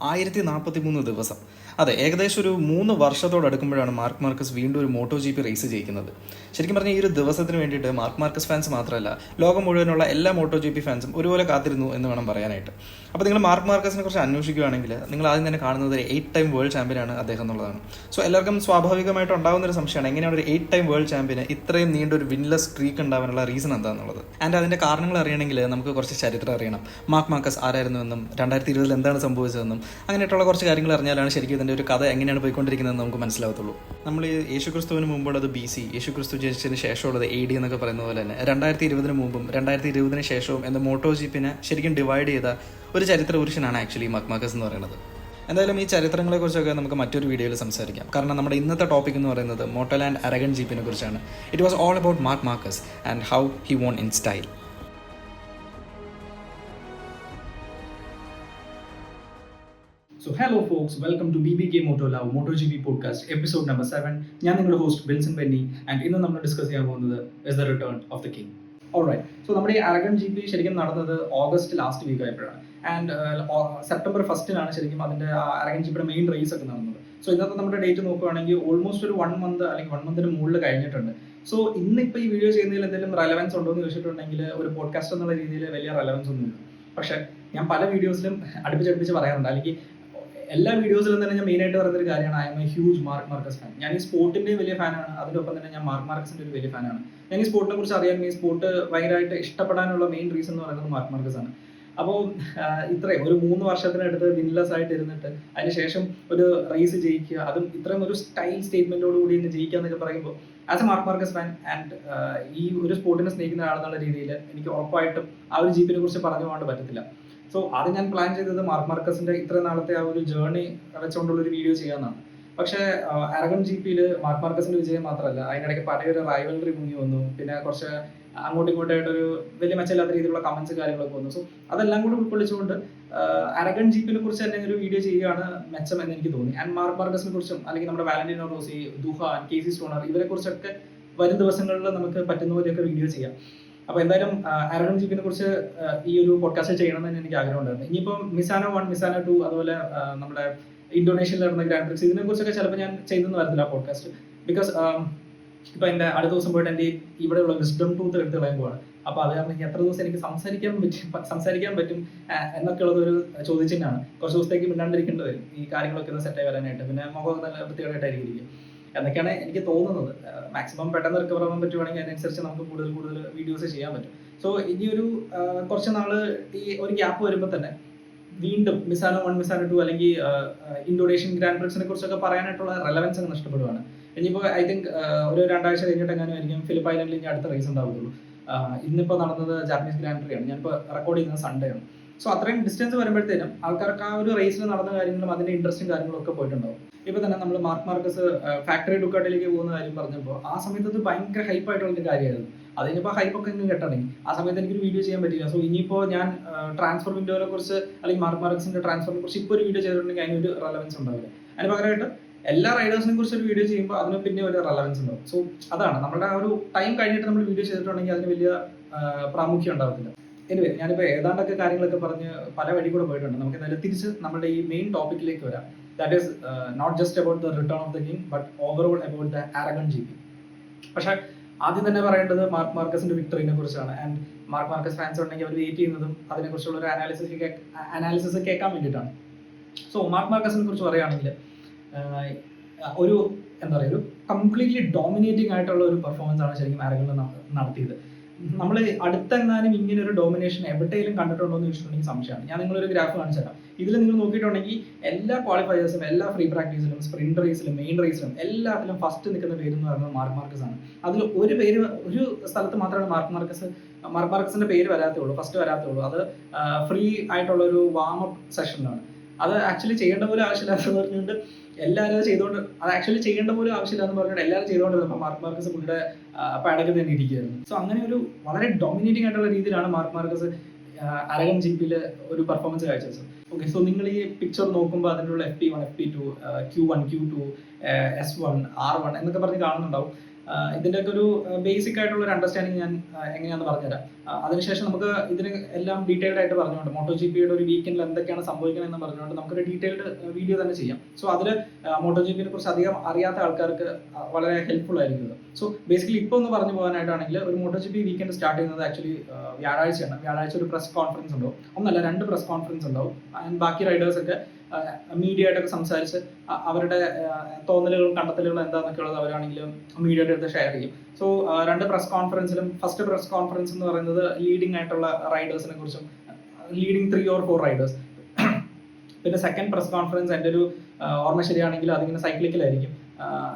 1043 ദിവസം. അതെ, ഏകദേശം ഒരു 3 വർഷത്തോടടുക്കുമ്പോഴാണ് മാർക്ക് മാർക്കസ് വീണ്ടും ഒരു മോട്ടോ GP റേസ് ജയിക്കുന്നത്. ശരിക്കും പറഞ്ഞാൽ ഈ ഒരു ദിവസത്തിന് വേണ്ടിയിട്ട് മാർക്ക് മാർക്കസ് ഫാൻസ് മാത്രമല്ല, ലോകം മുഴുവനുള്ള എല്ലാ മോട്ടോ GP ഫാൻസും ഒരുപോലെ കാത്തിരുന്നു എന്ന് വേണം പറയാനായിട്ട്. അപ്പോൾ നിങ്ങൾ മാർക്ക് മാർക്കസിനെ കുറിച്ച് അന്വേഷിക്കുകയാണെങ്കിൽ നിങ്ങൾ ആദ്യം തന്നെ കാണുന്നത് 8 ടൈം വേൾഡ് ചാമ്പ്യനാണ് അദ്ദേഹം എന്നുള്ളതാണ്. സോ എല്ലാവർക്കും സ്വാഭാവികമായിട്ട് ഉണ്ടാകുന്ന ഒരു സംശയമാണ്, എങ്ങനെയാണ് ഒരു 8 ടൈം വേൾഡ് ചാമ്പ്യന് ഇത്രയും നീണ്ടൊരു വിൻലെസ് സ്ട്രീക്ക് ഉണ്ടാവാനുള്ള റീസൺ എന്താണെന്നുള്ളത്. ആൻഡ് അതിൻ്റെ കാരണങ്ങൾ അറിയണമെങ്കിൽ നമുക്ക് കുറച്ച് ചരിത്രം അറിയണം. മാർക്ക് മാർക്കസ് ആരായിരുന്നുവെന്നും 2020 എന്താണ് സംഭവിച്ചതെന്നും അങ്ങനെയായിട്ടുള്ള കുറച്ച് കാര്യങ്ങൾ അറിഞ്ഞാലാണ് ശരിക്കും ഇതിൻ്റെ ഒരു കഥ എങ്ങനെയാണ് പോയിക്കൊണ്ടിരിക്കുന്നതെന്ന് നമുക്ക് മനസ്സിലാവത്തുള്ളൂ. നമ്മൾ ഈ യേശുക്രിസ്തുവിന് മുമ്പുള്ളത് BC, യേശുക്രിസ്തു ജനിച്ചതിന് ശേഷമുള്ളത് AD എന്നൊക്കെ പറയുന്ന പോലെ തന്നെ 2020 മുമ്പും 2020 ശേഷവും എന്ന മോട്ടോ GPനെ ശരിക്കും ഡിവൈഡ് ചെയ്ത ഒരു ചരിത്ര പുരുഷനാണ് ആക്ച്വലി മാർക്ക് മാർക്കസ് എന്ന് പറയുന്നത്. എന്തായാലും ഈ ചരിത്രങ്ങളെക്കുറിച്ചൊക്കെ നമുക്ക് മറ്റൊരു വീഡിയോയിൽ സംസാരിക്കാം. കാരണം നമ്മുടെ ഇന്നത്തെ ടോപ്പിക് എന്ന് പറയുന്നത് മോട്ടോ ലാൻഡ് അരഗൺ GPനെ കുറിച്ചാണ്. It was all about Marc Marquez and how he won in style. So hello folks, welcome to BBK Moto Love MotoGP podcast episode number 7. ഞാൻ നിങ്ങളുടെ ഹോസ്റ്റ് ബിൽസൺ ബെന്നി ആൻഡ് ഇന്ന് നമ്മൾ ഡിസ്കസ് ചെയ്യാൻ പോകുന്നത് is the return of the king. Alright, so നമ്മുടെ ഈ Aragon GP ശരിക്കും നടന്നത് ഓഗസ്റ്റ് ലാസ്റ്റ് വീക്ക് ആയപ്പോഴാണ്. ആൻഡ് സെപ്റ്റംബർ 1 ശരിക്കും അതിൻ്റെ അരഗൺ GPയുടെ മെയിൻ റേസ് ഒക്കെ നടന്നത്. സോ ഇന്നത്തെ നമ്മുടെ ഡേറ്റ് നോക്കുകയാണെങ്കിൽ ഓൾമോസ്റ്റ് ഒരു 1 മന്ത് അല്ലെങ്കിൽ 1 മന്തിന് മുകളിൽ കഴിഞ്ഞിട്ടുണ്ട്. സോ ഇന്നിപ്പോൾ ഈ വീഡിയോ ചെയ്യുന്നതിൽ എന്തെങ്കിലും റെലവൻസ് ഉണ്ടോ എന്ന് ചോദിച്ചിട്ടുണ്ടെങ്കിൽ ഒരു പോഡ്കാസ്റ്റ് എന്നുള്ള രീതിയിൽ വലിയ റെലവൻസ് ഒന്നുമില്ല. പക്ഷേ ഞാൻ പല വീഡിയോസിലും അടുപ്പിച്ചടുപ്പിച്ച് പറയാറുണ്ട്, അല്ലെങ്കിൽ എല്ലാ വീഡിയോസിലും തന്നെ ഞാൻ മെയിനായിട്ട് പറയുന്നൊരു കാര്യമാണ്, I am a huge Marc Marquez fan. ഞാൻ ഈ സ്പോർട്ടിൻ്റെ വലിയ ഫാനാണ്, അതിനൊപ്പം തന്നെ ഞാൻ മാർക്ക് മാർക്കസിൻ്റെ ഒരു വലിയ ഫാനാണ്. ഞാൻ ഈ സ്പോർട്ടിനെ കുറിച്ച് അറിയാനും ഈ സ്പോർട്ട് ഭയങ്കരമായിട്ട് ഇഷ്ടപ്പെടാനുള്ള മെയിൻ റീസൺ എന്ന് പറയുന്നത് മാർക്ക് മാർക്കസ് ആണ്. അപ്പോൾ ഇത്രയും ഒരു 3 വർഷത്തിനടുത്ത് വിൻലെസ് ആയിട്ട് ഇരുന്നിട്ട് അതിനുശേഷം ഒരു റേസ് ജയിക്കുക, അതും ഇത്രയും ഒരു സ്റ്റൈൽ സ്റ്റേറ്റ്മെൻറ്റോട് കൂടി ഇന്ന് ജയിക്കുക എന്നൊക്കെ പറയുമ്പോൾ as a Marc Marquez fan and ഈ ഒരു സ്പോർട്ടിനെ സ്നേഹിക്കുന്ന ആളെന്നുള്ള രീതിയിൽ എനിക്ക് ഉറപ്പായിട്ടും ആ ഒരു ജീപ്പിനെ കുറിച്ച് പറഞ്ഞു പോകാണ്ട് പറ്റത്തില്ല. സോ അത് ഞാൻ പ്ലാൻ ചെയ്തത് മാർക്ക് മാർക്കസിന്റെ ഇത്ര നാളത്തെ ആ ഒരു ജേർണി വെച്ചുകൊണ്ടുള്ള ഒരു വീഡിയോ ചെയ്യാമെന്നാണ്. പക്ഷേ അരഗൺ GPയിൽ മാർക്ക് മാർക്കസിന്റെ വിജയം മാത്രമല്ല, അതിനിടയ്ക്ക് പഴയൊരു റൈവൽറി മുങ്ങി വന്നു, പിന്നെ കുറച്ച് അങ്ങോട്ടും ഇങ്ങോട്ടായിട്ടൊരു വലിയ മെച്ചമില്ലാത്ത രീതിയിലുള്ള കമന്റ്സ് കാര്യങ്ങളൊക്കെ വന്നു. സോ അതെല്ലാം കൂടി ഉൾക്കൊള്ളിച്ചുകൊണ്ട് അരഗൺ GPനെ കുറിച്ച് തന്നെ ഒരു വീഡിയോ ചെയ്യുകയാണ് മെച്ചം എന്ന് എനിക്ക് തോന്നി. ആൻഡ് മാർക്ക് മാർക്കസിനെ കുറിച്ചും അല്ലെങ്കിൽ നമ്മുടെ വാലന്റീനോ റോസി, ദുഹാൻ, KC സ്റ്റോണർ ഇവരെ കുറിച്ചൊക്കെ വരും ദിവസങ്ങളിൽ നമുക്ക് പറ്റുന്ന പോലെയൊക്കെ വീഡിയോ ചെയ്യാം. അപ്പോൾ എന്തായാലും അരഗൺ GPനെ കുറിച്ച് ഈ ഒരു പോഡ്കാസ്റ്റ് ചെയ്യണമെന്ന് തന്നെ എനിക്ക് ആഗ്രഹം ഉണ്ടായിരുന്നു. ഇനിയിപ്പോൾ മിസാനോ 1, മിസാനോ 2, അതുപോലെ നമ്മുടെ ഇന്തോനേഷ്യയിൽ നടന്ന ഗ്രാൻഡ് പ്രിക്സ് ഇതിനെ കുറിച്ചൊക്കെ ചിലപ്പോൾ ഞാൻ ചെയ്തെന്ന് വരത്തില്ല പോഡ്കാസ്റ്റ്. ബിക്കോസ് ഇപ്പോൾ എൻ്റെ അടുത്ത ദിവസം പോയിട്ട് എൻ്റെ ഇവിടെയുള്ള വിസ്ഡം ടൂത്ത് എടുത്ത് കളയുമ്പോഴാണ്. അപ്പോൾ അത് കാരണം എത്ര ദിവസം എനിക്ക് സംസാരിക്കാൻ പറ്റും എന്നൊക്കെയുള്ളതൊരു ചോദ്യചിഹ്നമാണ്. കുറച്ച് ദിവസത്തേക്ക് മിണ്ടാണ്ടിരിക്കേണ്ടി വരും ഈ കാര്യങ്ങളൊക്കെ ഒന്ന് സെറ്റായി വരാനായിട്ട്. പിന്നെ മുഖമൊക്കെ നല്ല വൃത്തികേടായിട്ടായിരിക്കും ഇരിക്കും എന്നൊക്കെയാണ് എനിക്ക് തോന്നുന്നത്. മാക്സിമം പെട്ടെന്ന് റിക്കവർ ആവാൻ പറ്റുവാണെങ്കിൽ അതിനനുസരിച്ച് നമുക്ക് കൂടുതൽ വീഡിയോസ് ചെയ്യാൻ പറ്റും. സോ ഇനിയൊരു കുറച്ച് നാൾ ഈ ഒരു ഗ്യാപ്പ് വരുമ്പോൾ തന്നെ വീണ്ടും മിസാനോ 1, മിസാനോ 2 അല്ലെങ്കിൽ ഇന്തോനേഷ്യൻ ഗ്രാൻഡ് പ്രിക്സിനെ കുറിച്ചൊക്കെ പറയാനായിട്ടുള്ള റെലവൻസ് അങ്ങ് നഷ്ടപ്പെടുവാണ്. ഇനിയിപ്പോൾ ഐ തിങ്ക് ഒരു 2 ആഴ്ച കഴിഞ്ഞിട്ട് എങ്ങനെയും ആയിരിക്കും ഫിലിപ്പ് ഐലൻഡിൽ ഇനി അടുത്ത റേസ് ഉണ്ടാവുള്ളൂ. ഇന്നിപ്പോൾ നടന്നത് ജാപ്പനീസ് ഗ്രാൻഡ് പ്രി ആണ്, ഞാനിപ്പോൾ റെക്കോർഡ് ചെയ്യുന്നത് സൺഡേ ആണ്. സോ അത്രയും ഡിസ്റ്റൻസ് വരുമ്പോഴത്തേനും ആൾക്കാർക്ക് ആ ഒരു റേസിൽ നടന്ന കാര്യങ്ങളും അതിൻ്റെ ഇൻട്രസ്റ്റിംഗ് കാര്യങ്ങളും ഒക്കെ പോയിട്ടുണ്ടാവും. ഇപ്പോൾ തന്നെ നമ്മൾ മാർക്ക് മാർക്കസ് ഫാക്ടറി ഡുക്കാട്ടിലേക്ക് പോകുന്ന കാര്യം പറഞ്ഞപ്പോൾ ആ സമയത്ത് അത് ഭയങ്കര ഹൈപ്പായിട്ടുള്ളൊരു കാര്യമായിരുന്നു. അതിനിപ്പോൾ ഹൈപ്പൊക്കെ ഇങ്ങനെ കെട്ടണമെങ്കിൽ ആ സമയത്ത് എനിക്കൊരു വീഡിയോ ചെയ്യാൻ പറ്റില്ല. സോ ഇനിയിപ്പോൾ ഞാൻ ട്രാൻസ്ഫർ വിൻഡോനെ കുറിച്ച് അല്ലെങ്കിൽ മാർക്ക് മാർക്കസിന്റെ ട്രാൻസ്ഫറിനെ കുറിച്ച് ഇപ്പോൾ ഒരു വീഡിയോ ചെയ്തിട്ടുണ്ടെങ്കിൽ അതിനൊരു റെലവൻസ് ഉണ്ടാവില്ല. അതിന് പകരമായിട്ട് എല്ലാ റൈഡേഴ്സിനെ കുറിച്ച് ഒരു വീഡിയോ ചെയ്യുമ്പോൾ അതിന് പിന്നെ ഒരു റെലവൻസ് ഉണ്ടാവും. സോ അതാണ് നമ്മുടെ ആ ഒരു ടൈം കഴിഞ്ഞിട്ട് നമ്മൾ വീഡിയോ ചെയ്തിട്ടുണ്ടെങ്കിൽ അതിന് വലിയ പ്രാമുഖ്യം ഉണ്ടാകത്തില്ല. എനിവേ, ഞാനിപ്പോൾ ഏതാണ്ടൊക്കെ കാര്യങ്ങളൊക്കെ പറഞ്ഞ് പല വഴി കൂടെ പോയിട്ടുണ്ട്. നമുക്ക് എന്തായാലും തിരിച്ച് നമ്മുടെ ഈ മെയിൻ ടോപ്പിക്കിലേക്ക് വരാം. That is not just about the return of the king but overall about the Aragon GP. പക്ഷേ ആദ്യം തന്നെ പറയേണ്ടത് മാർക്ക് മാർക്കസിന്റെ വിക്ടറിനെ കുറിച്ചാണ്. ആൻഡ് മാർക്ക് മാർക്കസ് ഫാൻസ് ഉണ്ടെങ്കിൽ അവർ വെയിറ്റ് ചെയ്യുന്നതും അതിനെക്കുറിച്ചുള്ള ഒരു അനാലിസിസ് കേൾക്കാൻ വേണ്ടിയിട്ടാണ്. സോ മാർക്ക് മാർക്കസിനെ കുറിച്ച് പറയുകയാണെങ്കിൽ ഒരു എന്താ പറയുക, ഒരു കംപ്ലീറ്റ്ലി ഡോമിനേറ്റിംഗ് ആയിട്ടുള്ള ഒരു പെർഫോമൻസ് ആണ് ശരിക്കും അരഗണിൽ നടത്തിയത്. നമ്മൾ അടുത്തെങ്ങാനും ഇങ്ങനെ ഒരു ഡോമിനേഷൻ എവിടെയെങ്കിലും കണ്ടിട്ടുണ്ടോ എന്ന് ചോദിച്ചിട്ടുണ്ടെങ്കിൽ സംശയമാണ്. ഞാൻ നിങ്ങളൊരു ഗ്രാഫ് കാണിച്ചു തരാം. ഇതിൽ നിങ്ങൾ നോക്കിയിട്ടുണ്ടെങ്കിൽ എല്ലാ ക്വാളിഫയേഴ്സും എല്ലാ ഫ്രീ പ്രാക്ടീസിലും സ്പ്രിന്റ് റേസിലും മെയിൻ റേസിലും എല്ലാത്തിലും ഫസ്റ്റ് നിൽക്കുന്ന പേര് എന്ന് പറയുന്നത് മാർക്ക് മാർക്കസ് ആണ്. അതിൽ ഒരു സ്ഥലത്ത് മാത്രമാണ് മാർക്ക് മാർക്കസിന്റെ പേര് വരാത്തുള്ളൂ, ഫസ്റ്റ് വരാത്തുള്ളൂ. അത് ഫ്രീ ആയിട്ടുള്ള ഒരു വാം അപ്പ് സെഷനിലാണ്. അത് ആക്ച്വലി ചെയ്യേണ്ട പോലും ആവശ്യമില്ല എന്ന് പറഞ്ഞുകൊണ്ട് എല്ലാവരും ചെയ്യേണ്ട പോലും ആവശ്യമില്ല എന്ന് പറഞ്ഞിട്ട് എല്ലാവരും ചെയ്തുകൊണ്ടിരുന്നപ്പോൾ മാർക്ക് മാർക്കസ് പുള്ളിയുടെ പാടൊക്കെ തന്നെ ഇരിക്കുകയായിരുന്നു. സോ അങ്ങനെ ഒരു വളരെ ഡോമിനേറ്റിംഗ് ആയിട്ടുള്ള രീതിയിലാണ് മാർക്ക് മാർക്കസ് അരഗൺ GPയിൽ ഒരു പെർഫോമൻസ് കാഴ്ചവെച്ചത്. ഓക്കെ, സോ നിങ്ങൾ ഈ പിക്ചർ നോക്കുമ്പോൾ അതിൻ്റെ ഉള്ള FP1, FP2, Q1, Q2, S1, R1 എന്നൊക്കെ പറഞ്ഞ് കാണുന്നുണ്ടാവും. ഇതിൻ്റെയൊക്കെ ഒരു ബേസിക് ആയിട്ടുള്ള ഒരു അണ്ടർസ്റ്റാൻഡിങ് ഞാൻ എങ്ങനെയാണെന്ന് പറഞ്ഞുതരാം. അതിനുശേഷം നമുക്ക് ഇതിന് എല്ലാം ഡീറ്റെയിൽഡ് ആയിട്ട് പറഞ്ഞുകൊണ്ട് മോട്ടോ ജി പിയുടെ ഒരു വീക്കെൻഡിൽ എന്തൊക്കെയാണ് സംഭവിക്കുന്നത് എന്ന് പറഞ്ഞുകൊണ്ട് നമുക്കൊരു ഡീറ്റെയിൽഡ് വീഡിയോ തന്നെ ചെയ്യാം. സോ അതിൽ മോട്ടോ ജി പിനെ കുറിച്ച് അധികം അറിയാത്ത ആൾക്കാർക്ക് വളരെ ഹെൽപ്ഫുൾ ആയിരിക്കും ഇത്. സോ ബേസിക്കലി ഇപ്പോൾ ഒന്ന് പറഞ്ഞു പോകാനായിട്ടാണെങ്കിൽ ഒരു motto G P weekend start ചെയ്യുന്നത് ആക്ച്വലി വ്യാഴാഴ്ചയാണ്. വ്യാഴാഴ്ച ഒരു പ്രസ് കോൺഫറൻസ് ഉണ്ടാവും, ഒന്നല്ല 2 പ്രസ് കോൺഫറൻസ് ഉണ്ടാവും. ആൻഡ് ബാക്കി റൈഡേഴ്സൊക്കെ മീഡിയ ആയിട്ടൊക്കെ സംസാരിച്ച് അവരുടെ തോന്നലുകളും കണ്ടെത്തലുകളും എന്താണെന്നൊക്കെ ഉള്ളത് അവരാണെങ്കിലും മീഡിയയുടെ അടുത്ത് ഷെയർ ചെയ്യും. സോ 2 പ്രസ് കോൺഫറൻസിലും ഫസ്റ്റ് പ്രസ് കോൺഫറൻസ് എന്ന് പറയുന്നത് ലീഡിംഗ് ആയിട്ടുള്ള റൈഡേഴ്സിനെ കുറിച്ചും, ലീഡിംഗ് 3 or 4 റൈഡേഴ്സ്. പിന്നെ സെക്കൻഡ് പ്രസ് കോൺഫറൻസ് എൻ്റെ ഒരു ഓർമ്മ ശരിയാണെങ്കിൽ അതിങ്ങനെ സൈക്ലിക്കലായിരിക്കും.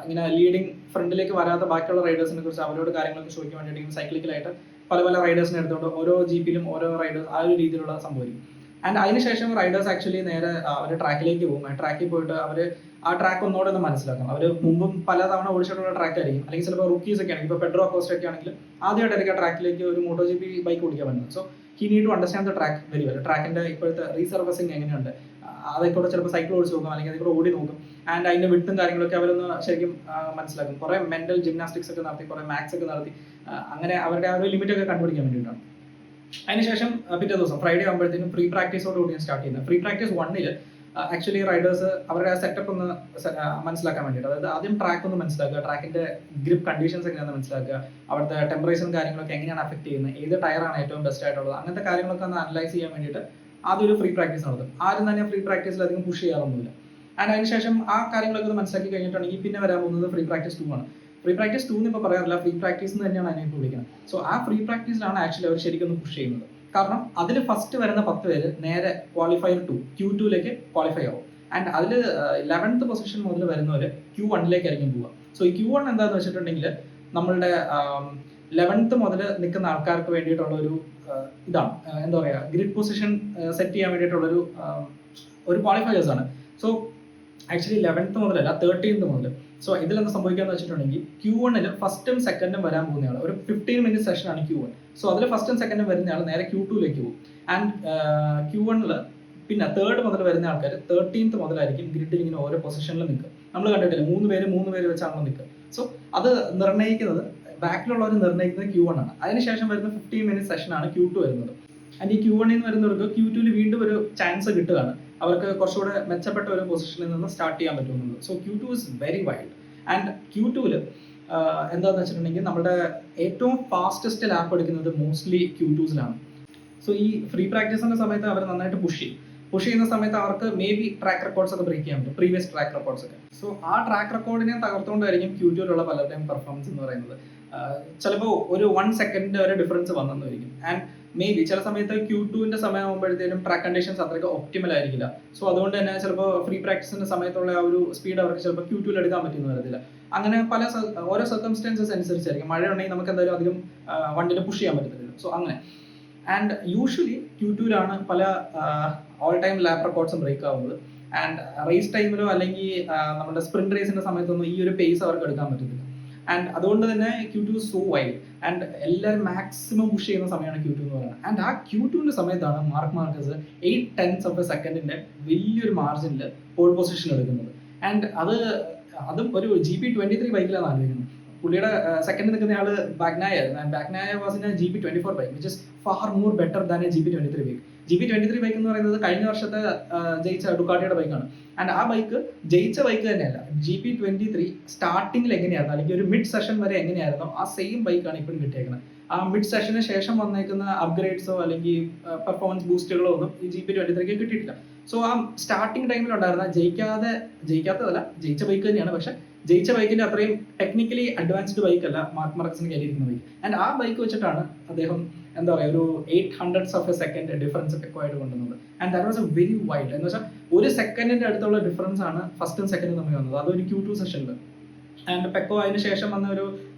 ഇങ്ങനെ ലീഡിംഗ് ഫ്രണ്ടിലേക്ക് വരാത്ത ബാക്കിയുള്ള റൈഡേഴ്സിനെ കുറിച്ച് അവരോട് കാര്യങ്ങളൊക്കെ ചോദിക്കാൻ വേണ്ടിയിട്ട് സൈക്ലിക്കലായിട്ട് പല റൈഡേഴ്സിനെ എടുത്തുകൊണ്ട് ഓരോ ജി പിയിലും ഓരോ റൈഡേഴ്സ് ആ ഒരു രീതിയിലുള്ള സംഭവിക്കും. ആൻഡ് അതിനുശേഷം റൈഡേഴ്സ് ആക്ച്വലി നേരെ അവർ ട്രാക്കിലേക്ക് പോകും. ട്രാക്കിൽ പോയിട്ട് അവർ ആ ട്രാക്ക് ഒന്നോടെ ഒന്ന് മനസ്സിലാക്കണം. അവർ മുമ്പും പലതവണ ഓടിച്ചിട്ടുള്ള ട്രാക്ക് ആയിരിക്കും, അല്ലെങ്കിൽ ചിലപ്പോൾ റുക്കീസ് ഒക്കെ ആണെങ്കിൽ ഇപ്പോൾ പെഡ്രോ അക്കോസ്റ്റ ഒക്കെ ആണെങ്കിൽ ആദ്യമായിട്ടായിരിക്കും ആ ട്രാക്കിലേക്ക് ഒരു മോട്ടോ ജി പി ബൈക്ക് ഓടിക്കാൻ പറ്റുന്നത്. So he need to understand the track very well. ട്രാക്കിന്റെ ഇപ്പോഴത്തെ റീസർവസിങ് എങ്ങനെയുണ്ട്, അതേക്കൂടെ ചിലപ്പോൾ സൈക്കിൾ ഓടിച്ച് നോക്കും, അല്ലെങ്കിൽ അതിൽ ഓടി നോക്കും. ആൻഡ് അതിന്റെ വിട്ടും കാര്യങ്ങളൊക്കെ അവരൊന്ന് ശരിക്കും മനസ്സിലാക്കും. കുറെ മെന്റൽ ജിംനാസ്റ്റിക്സ് ഒക്കെ നടത്തി, കുറെ മാത്സ് ഒക്കെ നടത്തി, അങ്ങനെ അവരുടെ ആ ഒരു ലിമിറ്റ് ഒക്കെ കണ്ടുപിടിക്കാൻ വേണ്ടിയിട്ടാണ്. അതിനുശേഷം പിറ്റേ ദിവസം ഫ്രൈഡേ ആകുമ്പോഴത്തേക്കും ഫ്രീ പ്രാക്ടീസോട് കൂടിയാണ് സ്റ്റാർട്ട് ചെയ്യുന്നത്. ഫ്രീ പ്രാക്ടീസ് 1 ആക്ച്വലി റൈഡേഴ്സ് അവരുടെ സെറ്റപ്പ് ഒന്ന് മനസ്സിലാക്കാൻ വേണ്ടിയിട്ട്, അതായത് ആദ്യം ട്രാക്ക് ഒന്ന് മനസ്സിലാക്കുക, ട്രാക്കിന്റെ ഗ്രിപ്പ് കണ്ടീഷൻസ് എങ്ങനെയാണെന്ന് മനസ്സിലാക്കുക, അവിടുത്തെ ടെമ്പറേച്ചറും കാര്യങ്ങളൊക്കെ എങ്ങനെയാണ് അഫക്ട് ചെയ്യുന്നത്, ഏത് ടയറാണ് ഏറ്റവും ബെസ്റ്റ് ആയിട്ടുള്ളത്, അങ്ങനത്തെ കാര്യങ്ങളൊക്കെ ഒന്ന് അനലൈസ് ചെയ്യാൻ വേണ്ടിയിട്ട് ആദ്യം ഒരു ഫ്രീ പ്രാക്ടീസ് നടത്തും. ആരും തന്നെ ഫ്രീ പ്രാക്ടീസിൽ അധികം പുഷ് ചെയ്യാറൊന്നുമില്ല. ആൻഡ് അതിനുശേഷം ആ കാര്യങ്ങളൊക്കെ ഒന്ന് മനസ്സിലാക്കി കഴിഞ്ഞിട്ടുണ്ടെങ്കിൽ പിന്നെ വരാൻ പോകുന്നത് ഫ്രീ പ്രാക്ടീസ് 2 ആണ്. ഫ്രീ പ്രാക്ടീസ് 2 എന്ന് ഇപ്പോൾ പറയാറില്ല, ഫ്രീ പ്രാക്ടീസ് എന്ന് തന്നെയാണ് അതിനെ വിളിക്കുന്നത്. സോ ആ ഫ്രീ പ്രാക്ടീസിലാണ് ആക്ച്വലി അവർ ശരിക്കും ഒന്ന് പുഷ് ചെയ്യുന്നത്. കാരണം അതിൽ ഫസ്റ്റ് വരുന്ന 10 പേര് നേരെ ക്വാളിഫയർ 2 Q2 ക്വാളിഫൈ ആവും. ആൻഡ് അതിൽ 11th പൊസിഷൻ മുതൽ വരുന്നവർ Q1 പോവുക. സോ ഈ Q1 എന്താണെന്ന് വെച്ചിട്ടുണ്ടെങ്കിൽ നമ്മളുടെ 11th മുതൽ നിൽക്കുന്ന ആൾക്കാർക്ക് വേണ്ടിയിട്ടുള്ള ഒരു ഇതാണ്, എന്താ പറയുക, ഗ്രിഡ് പൊസിഷൻ സെറ്റ് ചെയ്യാൻ വേണ്ടിയിട്ടുള്ളൊരു ക്വാളിഫയേഴ്സ് ആണ്. സോ ആക്ച്വലി 11th മുതലല്ല, 13th മുതൽ. സോ ഇതിലെന്താ സംഭവിക്കാന്ന് വെച്ചിട്ടുണ്ടെങ്കിൽ Q1 ഫസ്റ്റും സെക്കൻഡും വരാൻ പോകുന്നയാൾ ഒരു 15 minute സെഷനാണ് Q1. സോ അതിൽ ഫസ്റ്റും സെക്കൻഡും വരുന്നയാൾ നേരെ Q2 പോകും. ആൻഡ് Q1 പിന്നെ 3rd മുതൽ വരുന്ന ആൾക്കാർ 13th മുതലായിരിക്കും ഗ്രിഡിൽ ഇങ്ങനെ ഓരോ പൊസിഷനിൽ നിൽക്കുക. നമ്മൾ കണ്ടിട്ടില്ല, 3 പേര് വെച്ചാണല്ലോ നിൽക്കുക. സോ അത് നിർണ്ണയിക്കുന്നത്, ബാക്കിലുള്ളവർ നിർണ്ണയിക്കുന്നത് Q1 ആണ്. അതിനുശേഷം വരുന്ന 15 minute സെഷനാണ് Q2 വരുന്നത്. ആൻഡ് ഈ Q1 വരുന്നവർക്ക് Q2 വീണ്ടും ഒരു ചാൻസ് കിട്ടുകയാണ്, അവർക്ക് കുറച്ചുകൂടെ മെച്ചപ്പെട്ട ഒരു പൊസിഷനിൽ നിന്ന് സ്റ്റാർട്ട് ചെയ്യാൻ പറ്റുന്നുണ്ട്. So Q2 is very wild. And Q2 എന്താണെന്ന് വെച്ചിട്ടുണ്ടെങ്കിൽ നമ്മുടെ ഏറ്റവും ഫാസ്റ്റസ്റ്റ് ലാപ്പ് എടുക്കുന്നത് മോസ്റ്റ്ലി Q2 സോ ഈ ഫ്രീ പ്രാക്ടീസിന്റെ സമയത്ത് അവർ നന്നായിട്ട് പുഷ് ചെയ്യുന്ന സമയത്ത് അവർക്ക് മേ ബി ട്രാക്ക് റെക്കോർഡ്സ് ഒക്കെ ബ്രേക്ക് ചെയ്യാൻ പറ്റും, പ്രീവിയസ് ട്രാക്ക് റെക്കോർഡ്സ് ഒക്കെ. സോ ആ ട്രാക്ക് റെക്കോർഡിനെ തകർത്തുകൊണ്ടായിരിക്കും Q2 പലരുടെയും പെർഫോമൻസ് എന്ന് പറയുന്നത്. ചിലപ്പോൾ ഒരു 1 second വരെ ഡിഫറൻസ് വന്നെന്നായിരിക്കും. ആൻഡ് മേ ബി ചില സമയത്ത് Q2 സമയമാകുമ്പോഴത്തേനും ട്രാക്ക് കണ്ടീഷൻസ് അത്രയ്ക്ക് ഒപ്റ്റിമൽ ആയിരിക്കില്ല. സോ അതുകൊണ്ട് തന്നെ ചിലപ്പോൾ ഫ്രീ പ്രാക്ടീസിന്റെ സമയത്തുള്ള ആ ഒരു സ്പീഡ് അവർക്ക് ചിലപ്പോൾ Q2 എടുക്കാൻ പറ്റുമെന്ന് വരത്തില്ല. അങ്ങനെ ഓരോ സർക്കംസ്റ്റൻസസ് അനുസരിച്ചായിരിക്കും. മഴ ഉണ്ടെങ്കിൽ നമുക്ക് എന്തായാലും അധികം വണ്ടിനെ പുഷ് ചെയ്യാൻ പറ്റത്തില്ല. സോ അങ്ങനെ. ആൻഡ് യൂഷ്വലി Q2 പല ഓൾ ടൈം ലാപ്പ് റെക്കോർഡ്സും ബ്രേക്ക് ആവുന്നത്. ആൻഡ് റേസ് ടൈമിലോ അല്ലെങ്കിൽ നമ്മുടെ സ്പ്രിന്റ് റേസിന്റെ സമയത്തൊന്നും ഈ ഒരു പേസ് അവർക്ക് എടുക്കാൻ പറ്റത്തില്ല. ആൻഡ് അതുകൊണ്ട് തന്നെ Q2 സോ വൈൽഡ്. ആൻഡ് എല്ലാവരും മാക്സിമം പുഷ് ചെയ്യുന്ന സമയമാണ് Q2 എന്ന് പറയുന്നത്. ആൻഡ് ആ Q2 സമയത്താണ് മാർക്ക് മാർക്കസ് 8/10 സെക്കൻഡിന്റെ വലിയൊരു മാർജിനിൽ പോൾ പൊസിഷൻ എടുക്കുന്നത്. ആൻഡ് അതും ഒരു GP23 ബൈക്കിലാണ് ആലോചിക്കുന്നത്. പുള്ളിയുടെ സെക്കൻഡ് നിൽക്കുന്ന ആള് ബാഗ്നായ ആയിരുന്നു. And Bagnaia was in a GP24 bike which is far more better than a GP23 bike. GP23 bike എന്ന് പറയുന്നത് കഴിഞ്ഞ വർഷത്തെ ജയിച്ച ഡുക്കാട്ടിയുടെ ബൈക്കാണ്. ആൻഡ് ആ ബൈക്ക് ജയിച്ച ബൈക്ക് തന്നെയല്ല. GP23 സ്റ്റാർട്ടിങ്ങിൽ എങ്ങനെയായിരുന്നു, അല്ലെങ്കിൽ ഒരു മിഡ് സെഷൻ വരെ എങ്ങനെയായിരുന്നോ ആ സെയിം ബൈക്കാണ് ഇപ്പോഴും കിട്ടിയേക്കുന്നത്. ആ മിഡ് സെഷന് ശേഷം വന്നേക്കുന്ന അപ്ഗ്രേഡ്സോ അല്ലെങ്കിൽ പെർഫോമൻസ് ബൂസ്റ്റുകളോ ഒന്നും ഈ GP23 കിട്ടിയിട്ടില്ല. സോ ആ സ്റ്റാർട്ടിങ് ടൈമിൽ ഉണ്ടായിരുന്ന ജയിക്കാത്തതല്ല, ജയിച്ച ബൈക്ക് തന്നെയാണ്. പക്ഷെ ജയിച്ച ബൈക്കിന്റെ അത്രയും ടെക്നിക്കലി അഡ്വാൻസ്ഡ് ബൈക്ക് അല്ല മാർക്ക് മാർക്കസിന് കയറിയിരിക്കുന്ന ബൈക്ക്. ആൻഡ് ആ ബൈക്ക് വെച്ചിട്ടാണ് അദ്ദേഹം എന്താ പറയുക ഒരു 800 സെക്കൻഡ് ഡിഫറൻസ് പെക്കോയായിട്ട് കൊണ്ടുവന്നത്. And that was a very wild. എന്ന് വെച്ചാൽ 1 സെക്കൻഡിന്റെ അടുത്തുള്ള ഡിഫറൻസ് ആണ് ഫസ്റ്റും സെക്കൻഡും തമ്മിൽ വന്നത്, അതൊരു Q2 സെഷനിൽ. ആൻഡ് പെക്കോ അതിന് ശേഷം വന്ന ഒരു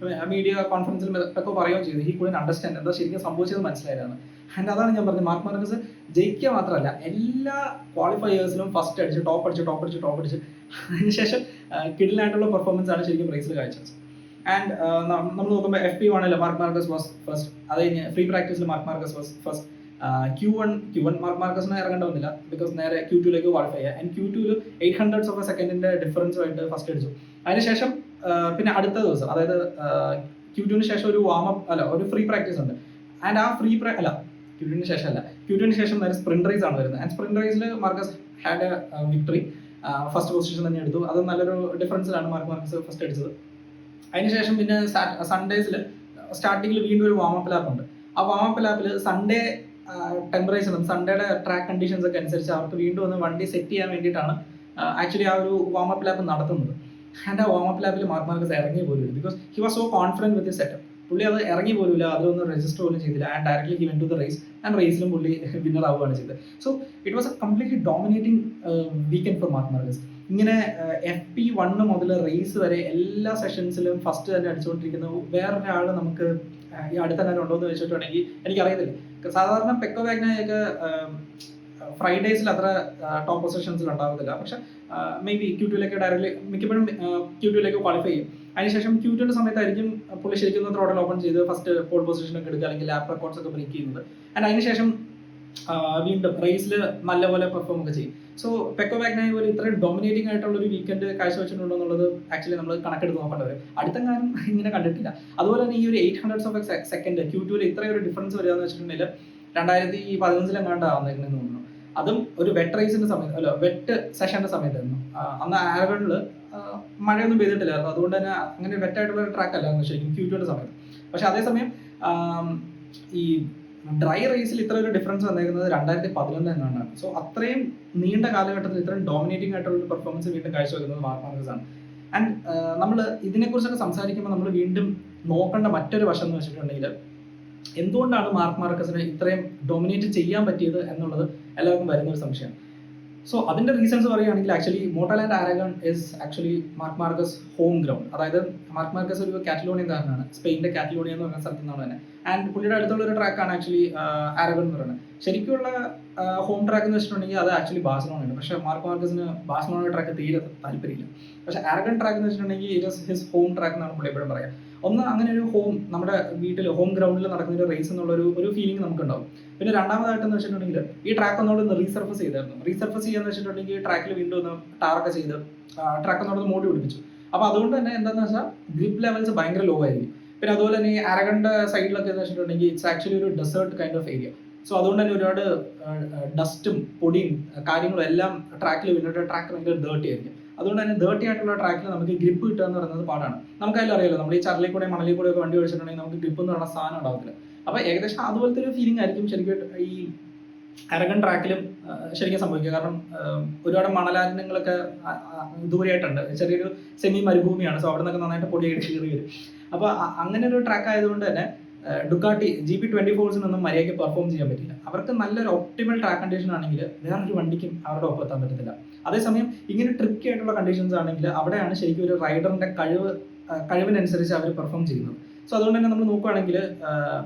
മീഡിയ കോൺഫറൻസിൽ പെക്കോ പറയുകയും ചെയ്തു ഹി കുഡന്റ് അണ്ടർസ്റ്റാൻഡ് എന്താ ശരിക്കും സംഭവിച്ചത് മനസ്സിലായതാണ്. ആൻഡ് അതാണ് ഞാൻ പറഞ്ഞത്, മാർക്ക് മാർക്കസ് ജയിക്കുക മാത്രമല്ല എല്ലാ ക്വാളിഫയേഴ്സിലും ഫസ്റ്റ് അടിച്ച് ടോപ്പ് അടിച്ച് അതിനുശേഷം കിഡിലായിട്ടുള്ള പെർഫോമൻസ് ആണ് ശരിക്കും റേസിൽ കാഴ്ചവെച്ചത്. ആൻഡ് നമ്മൾ നോക്കുമ്പോൾ FP1 mark Marquez was first, അത് കഴിഞ്ഞ് ഫ്രീ പ്രാക്ടീസിൽ Marc Marquez was first. Q1 Marc മാർക്കസിന് ഇറങ്ങേണ്ട വന്നില്ല, ബിക്കോസ് നേരെ Q2 ക്വാളിഫൈ ചെയ്യുക. ആൻഡ് Q2 800 സെക്കൻഡിന്റെ ഡിഫറൻസുമായിട്ട് ഫസ്റ്റ് അടിച്ചു. അതിനുശേഷം പിന്നെ അടുത്ത ദിവസം, അതായത് Q2 ശേഷം ഒരു വാമപ്പ് ഒരു ഫ്രീ പ്രാക്ടീസ് ഉണ്ട്. ആൻഡ് ആ ഫ്രീ അല്ല ക്യൂറ്റിന് ശേഷം അല്ല, ക്യൂറ്റിന് ശേഷം നേരെ സ്പ്രിന്റ് റേസ് ആണ് വരുന്നത്. ആൻഡ് സ്പ്രിന്റ് റേസിൽ Marquez had a victory, first position തന്നെ എടുത്തു. അത് നല്ലൊരു ഡിഫറൻസിലാണ് മാർക്കസ് ഫസ്റ്റ് അടിച്ചത്. അതിനുശേഷം പിന്നെ സൺഡേസിൽ സ്റ്റാർട്ടിങ്ങിൽ വീണ്ടും ഒരു വാമപ്പ് ലാപ്പ് ഉണ്ട്. ആ വാമപ്പ് ലാപ്പിൽ സൺഡേ ടെമ്പറേച്ചറും സൺഡേയുടെ ട്രാക്ക് കണ്ടീഷൻസ് ഒക്കെ അനുസരിച്ച് അവർക്ക് വീണ്ടും ഒന്ന് വണ്ടി സെറ്റ് ചെയ്യാൻ വേണ്ടിയിട്ടാണ് ആക്ച്വലി ആ ഒരു വാമപ്പ് ലാപ്പ് നടത്തുന്നത്. ആൻഡ് ആ വാമപ്പ് ലാപ്പിൽ മാർക്കസ് ഇറങ്ങി പോലും, because he was so confident with setup. പുള്ളി അത് ഇറങ്ങി പോലുമില്ല, അതൊന്നും രജിസ്റ്റർ പോലും ചെയ്തില്ല. And directly he went to the race and റേസിലും പുള്ളി വിന്നർ ആവുകയാണ് ചെയ്തത്. So it was a completely dominating weekend for Marquez. ഇങ്ങനെ FP1 മുതൽ റേസ് വരെ എല്ലാ സെഷൻസിലും ഫസ്റ്റ് തന്നെ അടിച്ചുകൊണ്ടിരിക്കുന്ന വേറൊരാൾ നമുക്ക് ഈ അടുത്ത തന്നെ ഉണ്ടോ എന്ന് വെച്ചിട്ടുണ്ടെങ്കിൽ എനിക്കറിയത്തില്ല. സാധാരണ പെക്കോ വാഗ്നയൊക്കെ ഫ്രൈഡേസിൽ അത്ര ടോപ്പ് പൊസിഷൻസിൽ ഉണ്ടാകത്തില്ല, പക്ഷെ മേ ബി Q2 ഡയറക്ട്ലി മിക്കപ്പോഴും Q2 ക്വാളിഫൈ ചെയ്യും. അതിനുശേഷം Q2 സമയത്തായിരിക്കും പുള്ളി ശരിക്കും ത്രോട്ടൽ ഓപ്പൺ ചെയ്ത് ഫസ്റ്റ് പോൾ പൊസിഷനൊക്കെ എടുക്കുക, അല്ലെങ്കിൽ ലാപ്പ് റെക്കോർഡ്സ് ഒക്കെ ബ്രേക്ക് ചെയ്യുന്നത്. ആൻഡ് അതിനുശേഷം വീണ്ടും റേസിൽ നല്ലപോലെ പെർഫോം ഒക്കെ ചെയ്യും. സോ പെക്കോ വാഗ്നായി പോലെ ഇത്രയും ഡോമിനേറ്റിംഗ് ആയിട്ടുള്ള ഒരു വീക്കെൻഡ് കാഴ്ചവെച്ചിട്ടുണ്ടോ എന്നുള്ളത് ആക്ച്വലി നമ്മൾ കണക്കെടുത്ത് നോക്കേണ്ടവർ അടുത്തെങ്ങാനും ഇങ്ങനെ കണ്ടിട്ടില്ല. അതുപോലെ തന്നെ ഈ ഒരു 800 ഓഫ് എ സെക്കൻഡ് Q2 ഇത്രയും ഒരു ഡിഫറൻസ് വരിക എന്ന് വെച്ചിട്ടുണ്ടെങ്കിൽ 2015 വന്നേക്കണെന്ന് തോന്നുന്നു. അതും ഒരു വെറ്റ് റേസിന്റെ സമയത്ത്, അല്ല വെറ്റ് സെഷന്റെ സമയത്തായിരുന്നു. അന്ന് ആരഗണിൽ മഴയൊന്നും പെയ്തിട്ടില്ലായിരുന്നു, അതുകൊണ്ട് തന്നെ അങ്ങനെ വെറ്റായിട്ടുള്ള ഒരു ട്രാക്ക് അല്ലായിരുന്നു ശരിക്കും Q2 സമയത്ത്. പക്ഷെ അതേസമയം ഈ ഡ്രൈ റേസിൽ ഇത്ര ഒരു ഡിഫറൻസ് വന്നേക്കുന്നത് 2011 എന്നാണ്. സോ അത്രയും നീണ്ട കാലഘട്ടത്തിൽ ഇത്രയും ഡോമിനേറ്റിംഗ് ആയിട്ടുള്ള ഒരു പെർഫോമൻസ് വീണ്ടും കാഴ്ചവെക്കുന്നത് മാർക്കസ് ആണ്. ആൻഡ് നമ്മൾ ഇതിനെക്കുറിച്ചൊക്കെ സംസാരിക്കുമ്പോൾ നമ്മൾ വീണ്ടും നോക്കേണ്ട മറ്റൊരു വശം എന്ന് വെച്ചിട്ടുണ്ടെങ്കിൽ എന്തുകൊണ്ടാണ് മാർക്കസിന് ഇത്രയും ഡോമിനേറ്റ് ചെയ്യാൻ പറ്റിയത് എന്നുള്ളത് എല്ലാവർക്കും വരുന്നൊരു സംശയം. സോ അതിന്റെ റീസൺസ് പറയുകയാണെങ്കിൽ actually Motoland Aragon is actually Marquez home ground. അതായത് മാർക്കസ് ഒരു കാറ്റലോണിയൻകാരനാണ്, സ്പെയിനിന്റെ കാറ്റലോണിയ എന്ന് പറയുന്ന സ്ഥലത്തു നിന്നാണ് തന്നെ. ആൻഡ് പുള്ളിയുടെ അടുത്തുള്ള ഒരു ട്രാക്കാണ് ആക്ച്വലി ആരഗൺ എന്ന് പറയുന്നത്. ശരിക്കുള്ള ഹോം ട്രാക്ക് എന്ന് വെച്ചിട്ടുണ്ടെങ്കിൽ അത് ആക്ച്വലി ബാഴ്സലോണയാണ്. പക്ഷേ മാർക്കസിന് ബാഴ്സലോണ ട്രാക്ക് തീരെ താല്പര്യമില്ല. പക്ഷേ ആരഗൺ ട്രാക്ക് എന്ന് വെച്ചിട്ടുണ്ടെങ്കിൽ it is his home track എന്നാണ് പുള്ളി എപ്പോഴും പറയാം. ഒന്ന് അങ്ങനെ ഒരു ഹോം, നമ്മുടെ വീട്ടിൽ ഹോം ഗ്രൗണ്ടിൽ നടക്കുന്ന ഒരു റേസ് എന്നുള്ള ഒരു ഫീലിംഗ് നമുക്കുണ്ടാവും. പിന്നെ രണ്ടാമതായിട്ടെന്ന് വെച്ചിട്ടുണ്ടെങ്കിൽ ഈ ട്രാക്ക് ഒന്നോട് റീസർഫസ് ചെയ്തായിരുന്നു. റീസർഫസ് ചെയ്യാന്ന് വെച്ചിട്ടുണ്ടെങ്കിൽ ഈ ട്രാക്കിൽ വീണ്ടും ഒന്ന് ടാറൊക്കെ ചെയ്ത് ട്രാക്ക് ഒന്നോട് മോടി പിടിപ്പിച്ചു. അപ്പോൾ അതുകൊണ്ട് തന്നെ എന്താണെന്ന് വെച്ചാൽ ഗ്രിപ്പ് ലെവൽസ് ഭയങ്കര ലോ ആയിരിക്കും. പിന്നെ അതുപോലെ തന്നെ ഈ ആരഗണിന്റെ സൈഡിലൊക്കെ എന്ന് വെച്ചിട്ടുണ്ടെങ്കിൽ it's actually a desert kind of area. So അതുകൊണ്ട് തന്നെ ഒരുപാട് ഡസ്റ്റും പൊടിയും കാര്യങ്ങളും എല്ലാം ട്രാക്കിൽ വീണിട്ട് ട്രാക്ക് ഭയങ്കര ഡേർട്ടി ആയിരിക്കും. അതുകൊണ്ട് തന്നെ ഡേർട്ടി ആയിട്ടുള്ള ട്രാക്കിൽ നമുക്ക് ഗ്രിപ്പ് കിട്ടുക എന്ന് പറയുന്നത് പാടാണ്. നമുക്കതിലും അറിയാലോ, നമ്മൾ ഈ ചരലിൽ കൂടെ മണലിൽ കൂടെ ഒക്കെ വണ്ടി ഓടിച്ചിട്ടുണ്ടെങ്കിൽ നമുക്ക് ഗ്രിപ്പ് എന്ന് പറയുന്ന സാധനം ഉണ്ടാവത്തില്ല. അപ്പോൾ ഏകദേശം അതുപോലത്തെ ഒരു ഫീലിംഗ് ആയിരിക്കും ശരിക്കും ഈ ആരഗൺ ട്രാക്കിലും ശരിക്കും സംഭവിക്കുക. കാരണം ഒരുപാട് മണലാരണ്യങ്ങളൊക്കെ ദൂരെയായിട്ടുണ്ട്, ചെറിയൊരു സെമി മരുഭൂമിയാണ്. സോ അവിടെ നിന്നൊക്കെ നന്നായിട്ട് പൊടി കയറി വരും. അപ്പോൾ അങ്ങനെ ഒരു ട്രാക്ക് ആയതുകൊണ്ട് തന്നെ ഡുക്കാട്ടി GP24 മര്യാദയ്ക്ക് പെർഫോം ചെയ്യാൻ പറ്റില്ല. അവർക്ക് നല്ലൊരു ഒപ്റ്റിമൽ ട്രാക്ക് കണ്ടീഷൻ ആണെങ്കിൽ വേറൊരു വണ്ടിക്കും അവരുടെ ഒപ്പം എത്താൻ പറ്റത്തില്ല. അതേസമയം ഇങ്ങനെ ട്രിക്കി ആയിട്ടുള്ള കണ്ടീഷൻസ് ആണെങ്കിൽ അവിടെയാണ് ശരിക്കും ഒരു റൈഡറിന്റെ കഴിവിനനുസരിച്ച് അവർ പെർഫോം ചെയ്യുന്നത്. സോ അതുകൊണ്ട് തന്നെ നമ്മൾ നോക്കുകയാണെങ്കിൽ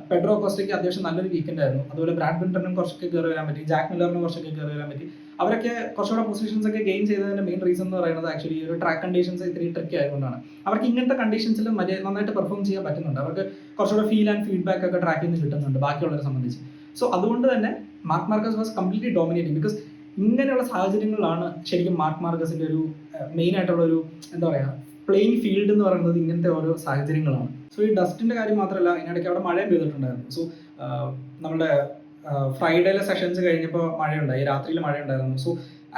പെഡ്രോ കോസ്റ്റയ്ക്ക് അത്യാവശ്യം നല്ലൊരു വീക്കെൻഡ് ആയിരുന്നു. അതുപോലെ ബ്രാഡ് ബിൻഡറിനും കുറച്ചൊക്കെ കയറി വരാൻ പറ്റി, ജാക്ക് മില്ലറിനും കുറച്ചൊക്കെ കയറി വരാൻ പറ്റി. അവരൊക്കെ കുറച്ചുകൂടെ പൊസിഷൻസ് ഒക്കെ ഗെയിൻ ചെയ്തതിന്റെ മെയിൻ റീസൺ എന്ന് പറയുന്നത് ആക്ച്വലി ഒരു ട്രാക്ക് കണ്ടീഷൻസ് ഇത്തിരി ട്രിക്കി ആയതുകൊണ്ടാണ്. അവർക്ക് ഇങ്ങനത്തെ കണ്ടീഷൻസിൽ നന്നായിട്ട് പെർഫോം ചെയ്യാൻ പറ്റുന്നുണ്ട്. അവർക്ക് കുറച്ചുകൂടെ ഫീൽ ആൻഡ് ഫീഡ്ബാക്ക് ഒക്കെ ട്രാക്കിൽ നിന്ന് കിട്ടുന്നുണ്ട് ബാക്കിയുള്ളവരെ സംബന്ധിച്ച്. സോ അതുകൊണ്ട് തന്നെ Marquez was completely dominating. Because ഇങ്ങനെയുള്ള സാഹചര്യങ്ങളിലാണ് ശരിക്കും മാർക്കസിന്റെ ഒരു മെയിൻ ആയിട്ടുള്ള ഒരു എന്താ പറയുക പ്ലേയിങ് ഫീൽഡ് എന്ന് പറയുന്നത് ഇങ്ങനത്തെ ഓരോ സാഹചര്യങ്ങളാണ്. സോ ഈ ഡസ്റ്റിന്റെ കാര്യം മാത്രമല്ല, ഇതിനിടയ്ക്ക് അവിടെ മഴയും പെയ്തിട്ടുണ്ടായിരുന്നു. സോ നമ്മുടെ ഫ്രൈഡേയിലെ സെഷൻസ് കഴിഞ്ഞപ്പോൾ മഴയുണ്ടായി, രാത്രിയിൽ മഴയുണ്ടായിരുന്നു. സോ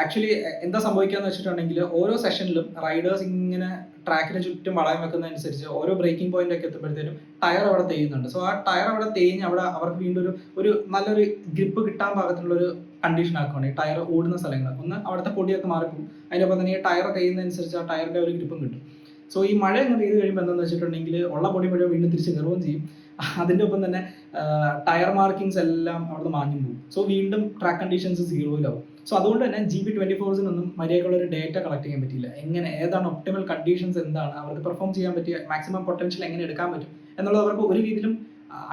ആക്ച്വലി എന്താ സംഭവിക്കാന്ന് വെച്ചിട്ടുണ്ടെങ്കിൽ ഓരോ സെഷനിലും റൈഡേഴ്സ് ഇങ്ങനെ ട്രാക്കിന് ചുറ്റും വളയം വെക്കുന്നതനുസരിച്ച് ഓരോ ബ്രേക്കിംഗ് പോയിന്റ് ഒക്കെ എത്തുമ്പോഴത്തേനും ടയർ അവിടെ തേയുന്നുണ്ട്. സോ ആ ടയർ അവിടെ തേഞ്ഞ് അവിടെ അവർക്ക് വീണ്ടും ഒരു നല്ലൊരു ഗ്രിപ്പ് കിട്ടാൻ പാകത്തിലുള്ള ഒരു കണ്ടീഷൻ ആക്കുകയാണ് ഈ ടയർ ഓടുന്ന സ്ഥലങ്ങൾ. ഒന്ന് അവിടുത്തെ പൊടിയൊക്കെ മാറിപ്പോകും, അതിനൊപ്പം തന്നെ ഈ ടയർ തേയുന്നതനുസരിച്ച് ആ ടയറിന്റെ ഒരു ഗ്രിപ്പും കിട്ടും. സോ ഈ മഴ അങ്ങ് പെയ്ത് കഴിയുമ്പോൾ എന്താണെന്ന് വെച്ചിട്ടുണ്ടെങ്കിൽ ഉള്ള പൊടി മുഴുവൻ വീണ്ടും തിരിച്ച് കയറുകയും ചെയ്യും. അതിൻ്റെ ഒപ്പം തന്നെ ടയർ മാർക്കിങ്സ് എല്ലാം അവിടെ മാഞ്ഞു പോകും. സോ വീണ്ടും ട്രാക്ക് കണ്ടീഷൻസ് സീറോയിലാവും. സോ അതുകൊണ്ട് തന്നെ GP24 മര്യാദക്കുള്ള ഒരു ഡേറ്റ കളക്ട് ചെയ്യാൻ പറ്റിയില്ല. എങ്ങനെ ഏതാണ് ഒപ്റ്റിമൽ കണ്ടീഷൻസ്, എന്താണ് അവർക്ക് പെർഫോം ചെയ്യാൻ പറ്റിയ മാക്സിമം പൊട്ടൻഷ്യൽ എങ്ങനെ എടുക്കാൻ പറ്റും എന്നുള്ളത് അവർക്ക് ഒരു രീതിയിലും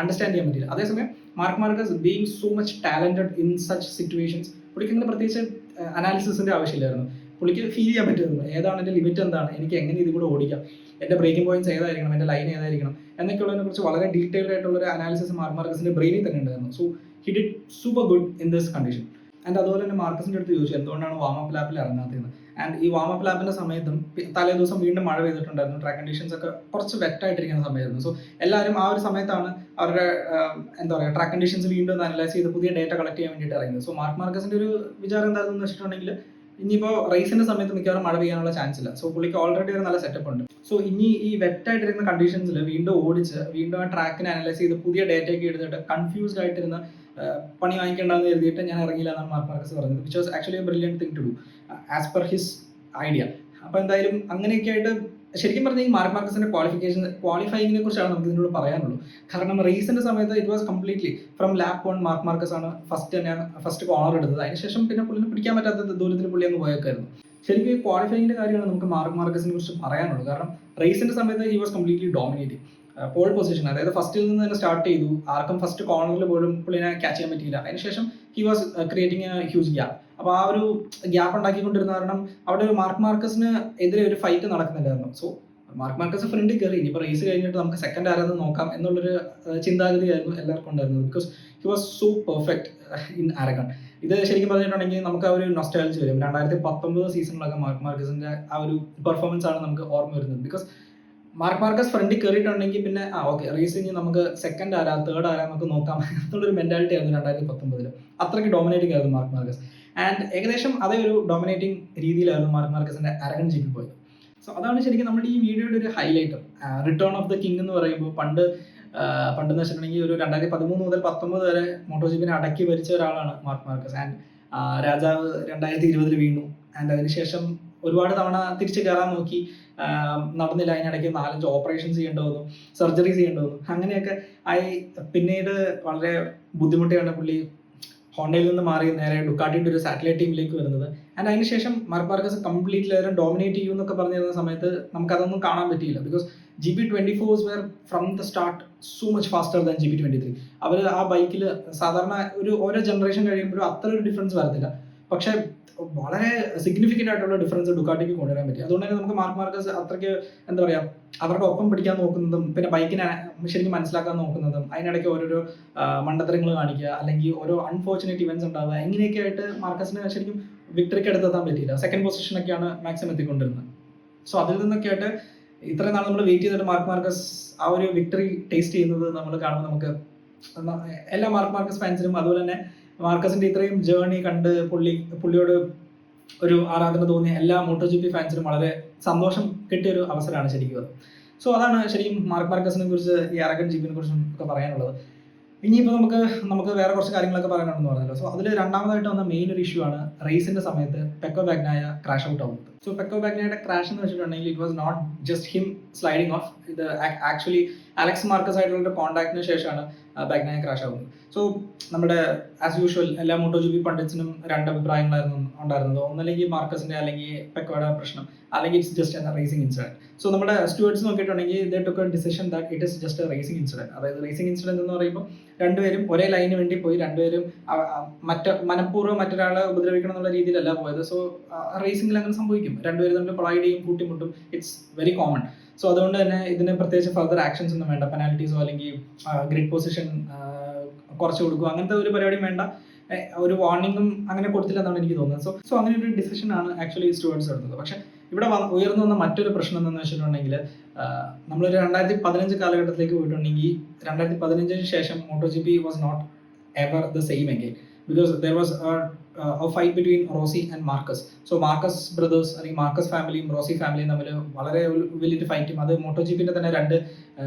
അണ്ടർസ്റ്റാൻഡ് ചെയ്യാൻ പറ്റില്ല. അതേസമയം Marquez being so much talented in such situations പുള്ളിക്ക് ഇങ്ങനെ പ്രത്യേകിച്ച് അനാലിസിസിന്റെ ആവശ്യമില്ലായിരുന്നു. പുള്ളിക്ക് ഫീൽ ചെയ്യാൻ പറ്റുമായിരുന്നു ഏതാണ് എൻ്റെ ലിമിറ്റ്, എന്താണ് എനിക്ക് എങ്ങനെ ഇത് കൂടെ ഓടിക്കാം, എൻ്റെ ബ്രേക്കിംഗ് പോയിന്റ്സ് ഏതായിരിക്കണം, എൻ്റെ ലൈൻ ഏതായിരിക്കണം എന്നൊക്കെയുള്ളതിനെ കുറിച്ച് വളരെ ഡീറ്റെയിൽഡ് ആയിട്ടുള്ള ഒരു അനാലിസിസ് മാർക്കസിന്റെ ബ്രെയിനിൽ തന്നെ ഉണ്ടായിരുന്നു. So he did super good in this condition. And അതുപോലെ തന്നെ മാർക്കസിൻ്റെ അടുത്ത് ചോദിച്ചു എന്തുകൊണ്ടാണ് വാമപ്പ് ലാപ്പിൽ ഇറങ്ങാത്തതെന്ന്. ആൻഡ് ഈ വാമപ്പ് ലാപ്പിൻ്റെ സമയത്തും തലേ ദിവസം വീണ്ടും മഴ പെയ്തിട്ടുണ്ടായിരുന്നു, ട്രാക്ക് കണ്ടീഷൻസ് ഒക്കെ കുറച്ച് വെറ്റായിട്ടിരിക്കുന്ന സമയമായിരുന്നു. സോ എല്ലാവരും ആ ഒരു സമയത്താണ് അവരുടെ എന്താ പറയുക ട്രാക്ക് കണ്ടീഷൻസ് വീണ്ടും ഒന്ന് അനലൈസ് ചെയ്ത് പുതിയ ഡേറ്റ കളക്ട് ചെയ്യാൻ വേണ്ടിയിട്ട് ഇറങ്ങിയത്. സോ മാർക്കസിൻ്റെ ഒരു വിചാരം എന്താണെന്ന് വെച്ചിട്ടുണ്ടെങ്കിൽ ഇനിയിപ്പോൾ റേസിൻ്റെ സമയത്ത് മിക്കവാറും മഴ പെയ്യാനുള്ള ചാൻസ് ഇല്ല. സോ പുള്ളിക്ക് ഓൾറെഡി ഒരു നല്ല സെറ്റപ്പ് ഉണ്ട്. സോ ഇനി ഈ വെറ്റായിട്ടിരുന്ന കണ്ടീഷൻസിൽ വീണ്ടും ഓടിച്ച് വീണ്ടും ആ ട്രാക്കിനെ അനലൈസ് ചെയ്ത് പുതിയ ഡേറ്റയൊക്കെ എടുത്തിട്ട് കൺഫ്യൂസ്ഡ് ആയിട്ടിരുന്ന പണി വാങ്ങിക്കേണ്ടതെന്ന് കരുതിയിട്ട് ഞാൻ ഇറങ്ങിയില്ല എന്നാണ് മാർക്കസ് പറഞ്ഞത്. Which was actually a brilliant thing to do as per his idea. അപ്പോൾ എന്തായാലും അങ്ങനെയൊക്കെ ആയിട്ട് ശരിക്കും പറഞ്ഞാൽ ഈ മാർക്കസിന്റെ ക്വാളിഫൈങ്ങിനെ കുറിച്ചാണ് നമുക്ക് ഇതിനോട് പറയാനുള്ളൂ. കാരണം റേസിന്റെ സമയത്ത് it was completely from lap one Marquez ആണ് ഫസ്റ്റ് കോർണർ എടുത്തത്. അതിനുശേഷം പിന്നെ പുള്ളിനെ പിടിക്കാൻ പറ്റാത്ത ദൂരത്തിൽ പുള്ളി അങ്ങ് പോയേക്കായിരുന്നു. ശരിക്കും ഈ ക്വാളിഫൈങ്ങിന്റെ കാര്യമാണ് നമുക്ക് മാർക്കസിനെ കുറിച്ച് പറയാനുള്ളൂ. കാരണം റേസിന്റെ സമയത്ത് he was completely dominating. Pole position, അതായത് ഫസ്റ്റിൽ നിന്ന് തന്നെ സ്റ്റാർട്ട് ചെയ്തു. ആർക്കും ഫസ്റ്റ് കോർണറിൽ പോലും പുള്ളിനെ ക്യാച്ച് ചെയ്യാൻ പറ്റിയില്ല. അതിനുശേഷം he was creating A huge gap. അപ്പോൾ ആ ഒരു ഗ്യാപ്പ് ഉണ്ടാക്കിക്കൊണ്ടിരുന്ന കാരണം അവിടെ ഒരു മാർക്കസിന് എതിരെ ഒരു ഫൈറ്റ് നടക്കുന്നുണ്ടായിരുന്നു. സോ മാർക്കസ് ഫ്രണ്ടിൽ കയറി ഇനിയിപ്പോൾ റേസ് കഴിഞ്ഞിട്ട് നമുക്ക് സെക്കൻഡ് ആരാധന നോക്കാം എന്നുള്ളൊരു ചിന്താഗതിയായിരുന്നു എല്ലാവർക്കും ഉണ്ടായിരുന്നത്. Because he was so perfect in Aragon. ഇത് ശരിക്കും പറഞ്ഞിട്ടുണ്ടെങ്കിൽ നമുക്ക് ആ ഒരു നൊസ്റ്റാൾജി വരും. 2019 സീസണിലൊക്കെ മാർക്കസിന്റെ ആ ഒരു പെർഫോമൻസ് ആണ് നമുക്ക് ഓർമ്മ വരുന്നത്. ബിക്കോസ് മാർക്കസ് ഫ്രണ്ടിൽ കയറിയിട്ടുണ്ടെങ്കിൽ പിന്നെ ഓക്കെ റേസിങ് നമുക്ക് സെക്കൻഡ് ആരാ തേർഡ് ആരാ നമുക്ക് നോക്കാം എന്നുള്ളൊരു മെന്റാലിറ്റി ആയിരുന്നു 2019. അത്രയ്ക്ക് ഡോമിനേറ്റിംഗ് ആയിരുന്നു മാർക്കസ്. ആൻഡ് ഏകദേശം അതേ ഒരു ഡോമിനേറ്റിംഗ് രീതിയിലായിരുന്നു മാർക്കസിന്റെ അരഗൺ GP പോയത്. സോ അതാണ് ശരിക്കും നമ്മുടെ ഈ വീഡിയോയുടെ ഒരു highlight. Return of the king എന്ന് പറയുമ്പോൾ പണ്ടെന്ന് വെച്ചിട്ടുണ്ടെങ്കിൽ ഒരു 2013 മുതൽ 19 വരെ MotoGP അടക്കി ഭരിച്ച ഒരാളാണ് മാർക്കസ്. ആൻഡ് രാജാവ് 2020 വീണു. ആൻഡ് അതിനുശേഷം ഒരുപാട് തവണ തിരിച്ചു കയറാൻ നോക്കി, നടന്നില്ല. അതിനിടയ്ക്ക് 4-5 ഓപ്പറേഷൻസ് ചെയ്യേണ്ടി വന്നു, സർജറീസ് ചെയ്യേണ്ടി വന്നു. അങ്ങനെയൊക്കെ ആയി പിന്നീട് വളരെ ബുദ്ധിമുട്ടിയാണ് പുള്ളി ഹോണ്ടയിൽ നിന്ന് മാറി നേരെ ഡുക്കാട്ടിയുടെ ഒരു സാറ്റലൈറ്റ് ടീമിലേക്ക് വരുന്നത്. ആൻഡ് അതിനുശേഷം മാർക്കസ് കംപ്ലീറ്റ്ലി അതിനെ ഡോമിനേറ്റ് ചെയ്യും എന്നൊക്കെ പറഞ്ഞിരുന്ന സമയത്ത് നമുക്കതൊന്നും കാണാൻ പറ്റിയില്ല. Because GP24 were from the start so much faster than GP23. അവർ ആ ബൈക്കിൽ സാധാരണ ഓരോ ജനറേഷൻ കഴിയുമ്പോഴും അത്ര ഒരു ഡിഫറൻസ് വരത്തില്ല. പക്ഷേ വളരെ സിഗ്നിഫിക്കൻ്റ് ആയിട്ടുള്ള ഡിഫറൻസ് ഡുക്കാട്ടിക്ക് കൊണ്ടുവരാൻ പറ്റി. അതുകൊണ്ട് തന്നെ നമുക്ക് മാർക്കസ് അത്രയ്ക്ക് എന്താ പറയുക അവരുടെ ഒപ്പം പിടിക്കാൻ നോക്കുന്നതും പിന്നെ ബൈക്കിനെ ശരിക്കും മനസ്സിലാക്കാൻ നോക്കുന്നതും അതിനിടയ്ക്ക് ഓരോരോ മണ്ടത്തരങ്ങൾ കാണിക്കുക, അല്ലെങ്കിൽ ഓരോ അൺഫോർച്ചുനേറ്റ് ഇവൻറ്റ്സ് ഉണ്ടാവുക, എങ്ങനെയൊക്കെ ആയിട്ട് മാർക്കസിന് ശരിക്കും വിക്ടറിക്ക് അടുത്തെത്താൻ പറ്റിയില്ല. സെക്കൻഡ് പൊസിഷനൊക്കെയാണ് മാക്സിമം എത്തിക്കൊണ്ടിരുന്നത്. സോ അതിൽ നിന്നൊക്കെ ആയിട്ട് ഇത്രയും നാൾ നമ്മൾ വെയിറ്റ് ചെയ്തിട്ട് മാർക്കസ് ആ ഒരു വിക്ടറി ടേസ്റ്റ് ചെയ്യുന്നത് നമ്മൾ കാണുമ്പോൾ നമുക്ക് എല്ലാ മാർക്കസ് ഫാൻസിനും അതുപോലെ തന്നെ മാർക്കസിന്റെ ഇത്രയും ജേർണി കണ്ട് പുള്ളിയോട് ഒരു ആരാധന തോന്നിയ എല്ലാ MotoGP ഫാൻസിനും വളരെ സന്തോഷം കിട്ടിയൊരു അവസരമാണ് ശരിക്കും അത്. സോ അതാണ് ശരിക്കും മാർക്കസിനെ കുറിച്ച് ഈ അരഗൺ GP കുറിച്ചും ഒക്കെ പറയാനുള്ളത്. ഇനിയിപ്പോൾ നമുക്ക് വേറെ കുറച്ച് കാര്യങ്ങളൊക്കെ പറയാനുണ്ടെന്ന് പറഞ്ഞല്ലോ. സോ അതിൽ രണ്ടാമതായിട്ട് വന്ന മെയിൻ ഒരു ഇഷ്യൂ ആണ് റേസിന്റെ സമയത്ത് പെക്കോ ബാഗ്നായ ക്രാഷ് ഔട്ട് ആവുന്നത്. സോ പെക്കോ ബാഗ്നായുടെ ക്രാഷ് എന്ന് വെച്ചിട്ടുണ്ടെങ്കിൽ it was not just him sliding off. ഇത് ആക്ച്വലി അലക്സ് മാർക്കസ് ആയിട്ടുള്ള കോൺടാക്റ്റിന് ശേഷമാണ് ബാഗ്നായ ക്രാഷ് ആവുന്നത്. സോ നമ്മുടെ ആസ് യൂഷ്വൽ എല്ലാ MotoGP പണ്ഡിറ്റ്സിനും രണ്ട് അഭിപ്രായങ്ങളായിരുന്നു ഉണ്ടായിരുന്നത്. ഒന്നല്ലെങ്കിൽ മാർക്കസിന്റെ അല്ലെങ്കിൽ പെക്കോയുടെ പ്രശ്നം, അല്ലെങ്കിൽ it's just a racing incident. So നമ്മുടെ സ്റ്റുഡൻസ് നോക്കിയിട്ടുണ്ടെങ്കിൽ they took a decision that it is just a racing incident. അതായത് റേസിംഗ് ഇൻസിഡന്റ് എന്ന് പറയുമ്പോൾ രണ്ടുപേരും ഒരേ ലൈനിന് വേണ്ടി പോയി, രണ്ടുപേരും മനഃപൂർവ്വം മറ്റൊരാളെ ഉപദ്രവിക്കണം എന്നുള്ള രീതിയിലല്ല പോയത്. സോ റേസിംഗിൽ അങ്ങനെ സംഭവിക്കും, രണ്ടുപേരും തമ്മിൽ കൊളൈഡ് ചെയ്യും, കൂട്ടിമുട്ടും, ഇറ്റ്സ് വെരി കോമൺ. സോ അതുകൊണ്ട് തന്നെ ഇതിന് പ്രത്യേകിച്ച് ഫർദർ ആക്ഷൻസ് ഒന്നും വേണ്ട, പെനാൽറ്റീസോ അല്ലെങ്കിൽ ഗ്രിഡ് പൊസിഷൻ കുറച്ച് കൊടുക്കുക, അങ്ങനത്തെ ഒരു പരിപാടിയും വേണ്ട, ഒരു വാർണിംഗും അങ്ങനെ കൊടുത്തില്ല എന്നാണ് എനിക്ക് തോന്നുന്നത്. സോ അങ്ങനെ ഒരു ഡിസിഷനാണ് ആക്ച്വലി സ്റ്റുഡൻസ് എടുത്തത്. പക്ഷെ ഇവിടെ ഉയർന്നു വന്ന മറ്റൊരു പ്രശ്നം എന്താണെന്ന് വെച്ചിട്ടുണ്ടെങ്കിൽ നമ്മളൊരു 2015 കാലഘട്ടത്തിലേക്ക് പോയിട്ടുണ്ടെങ്കിൽ 2015 ശേഷം MotoGP was not ever the same again. Because there was a fight between Rossi and Marcus. So Marcus brothers അല്ലെങ്കിൽ മാർക്കസ് ഫാമിലിയും റോസി ഫാമിലിയും തമ്മിൽ വളരെ വലിയൊരു ഫൈറ്റും, അത് MotoGPന്റെ തന്നെ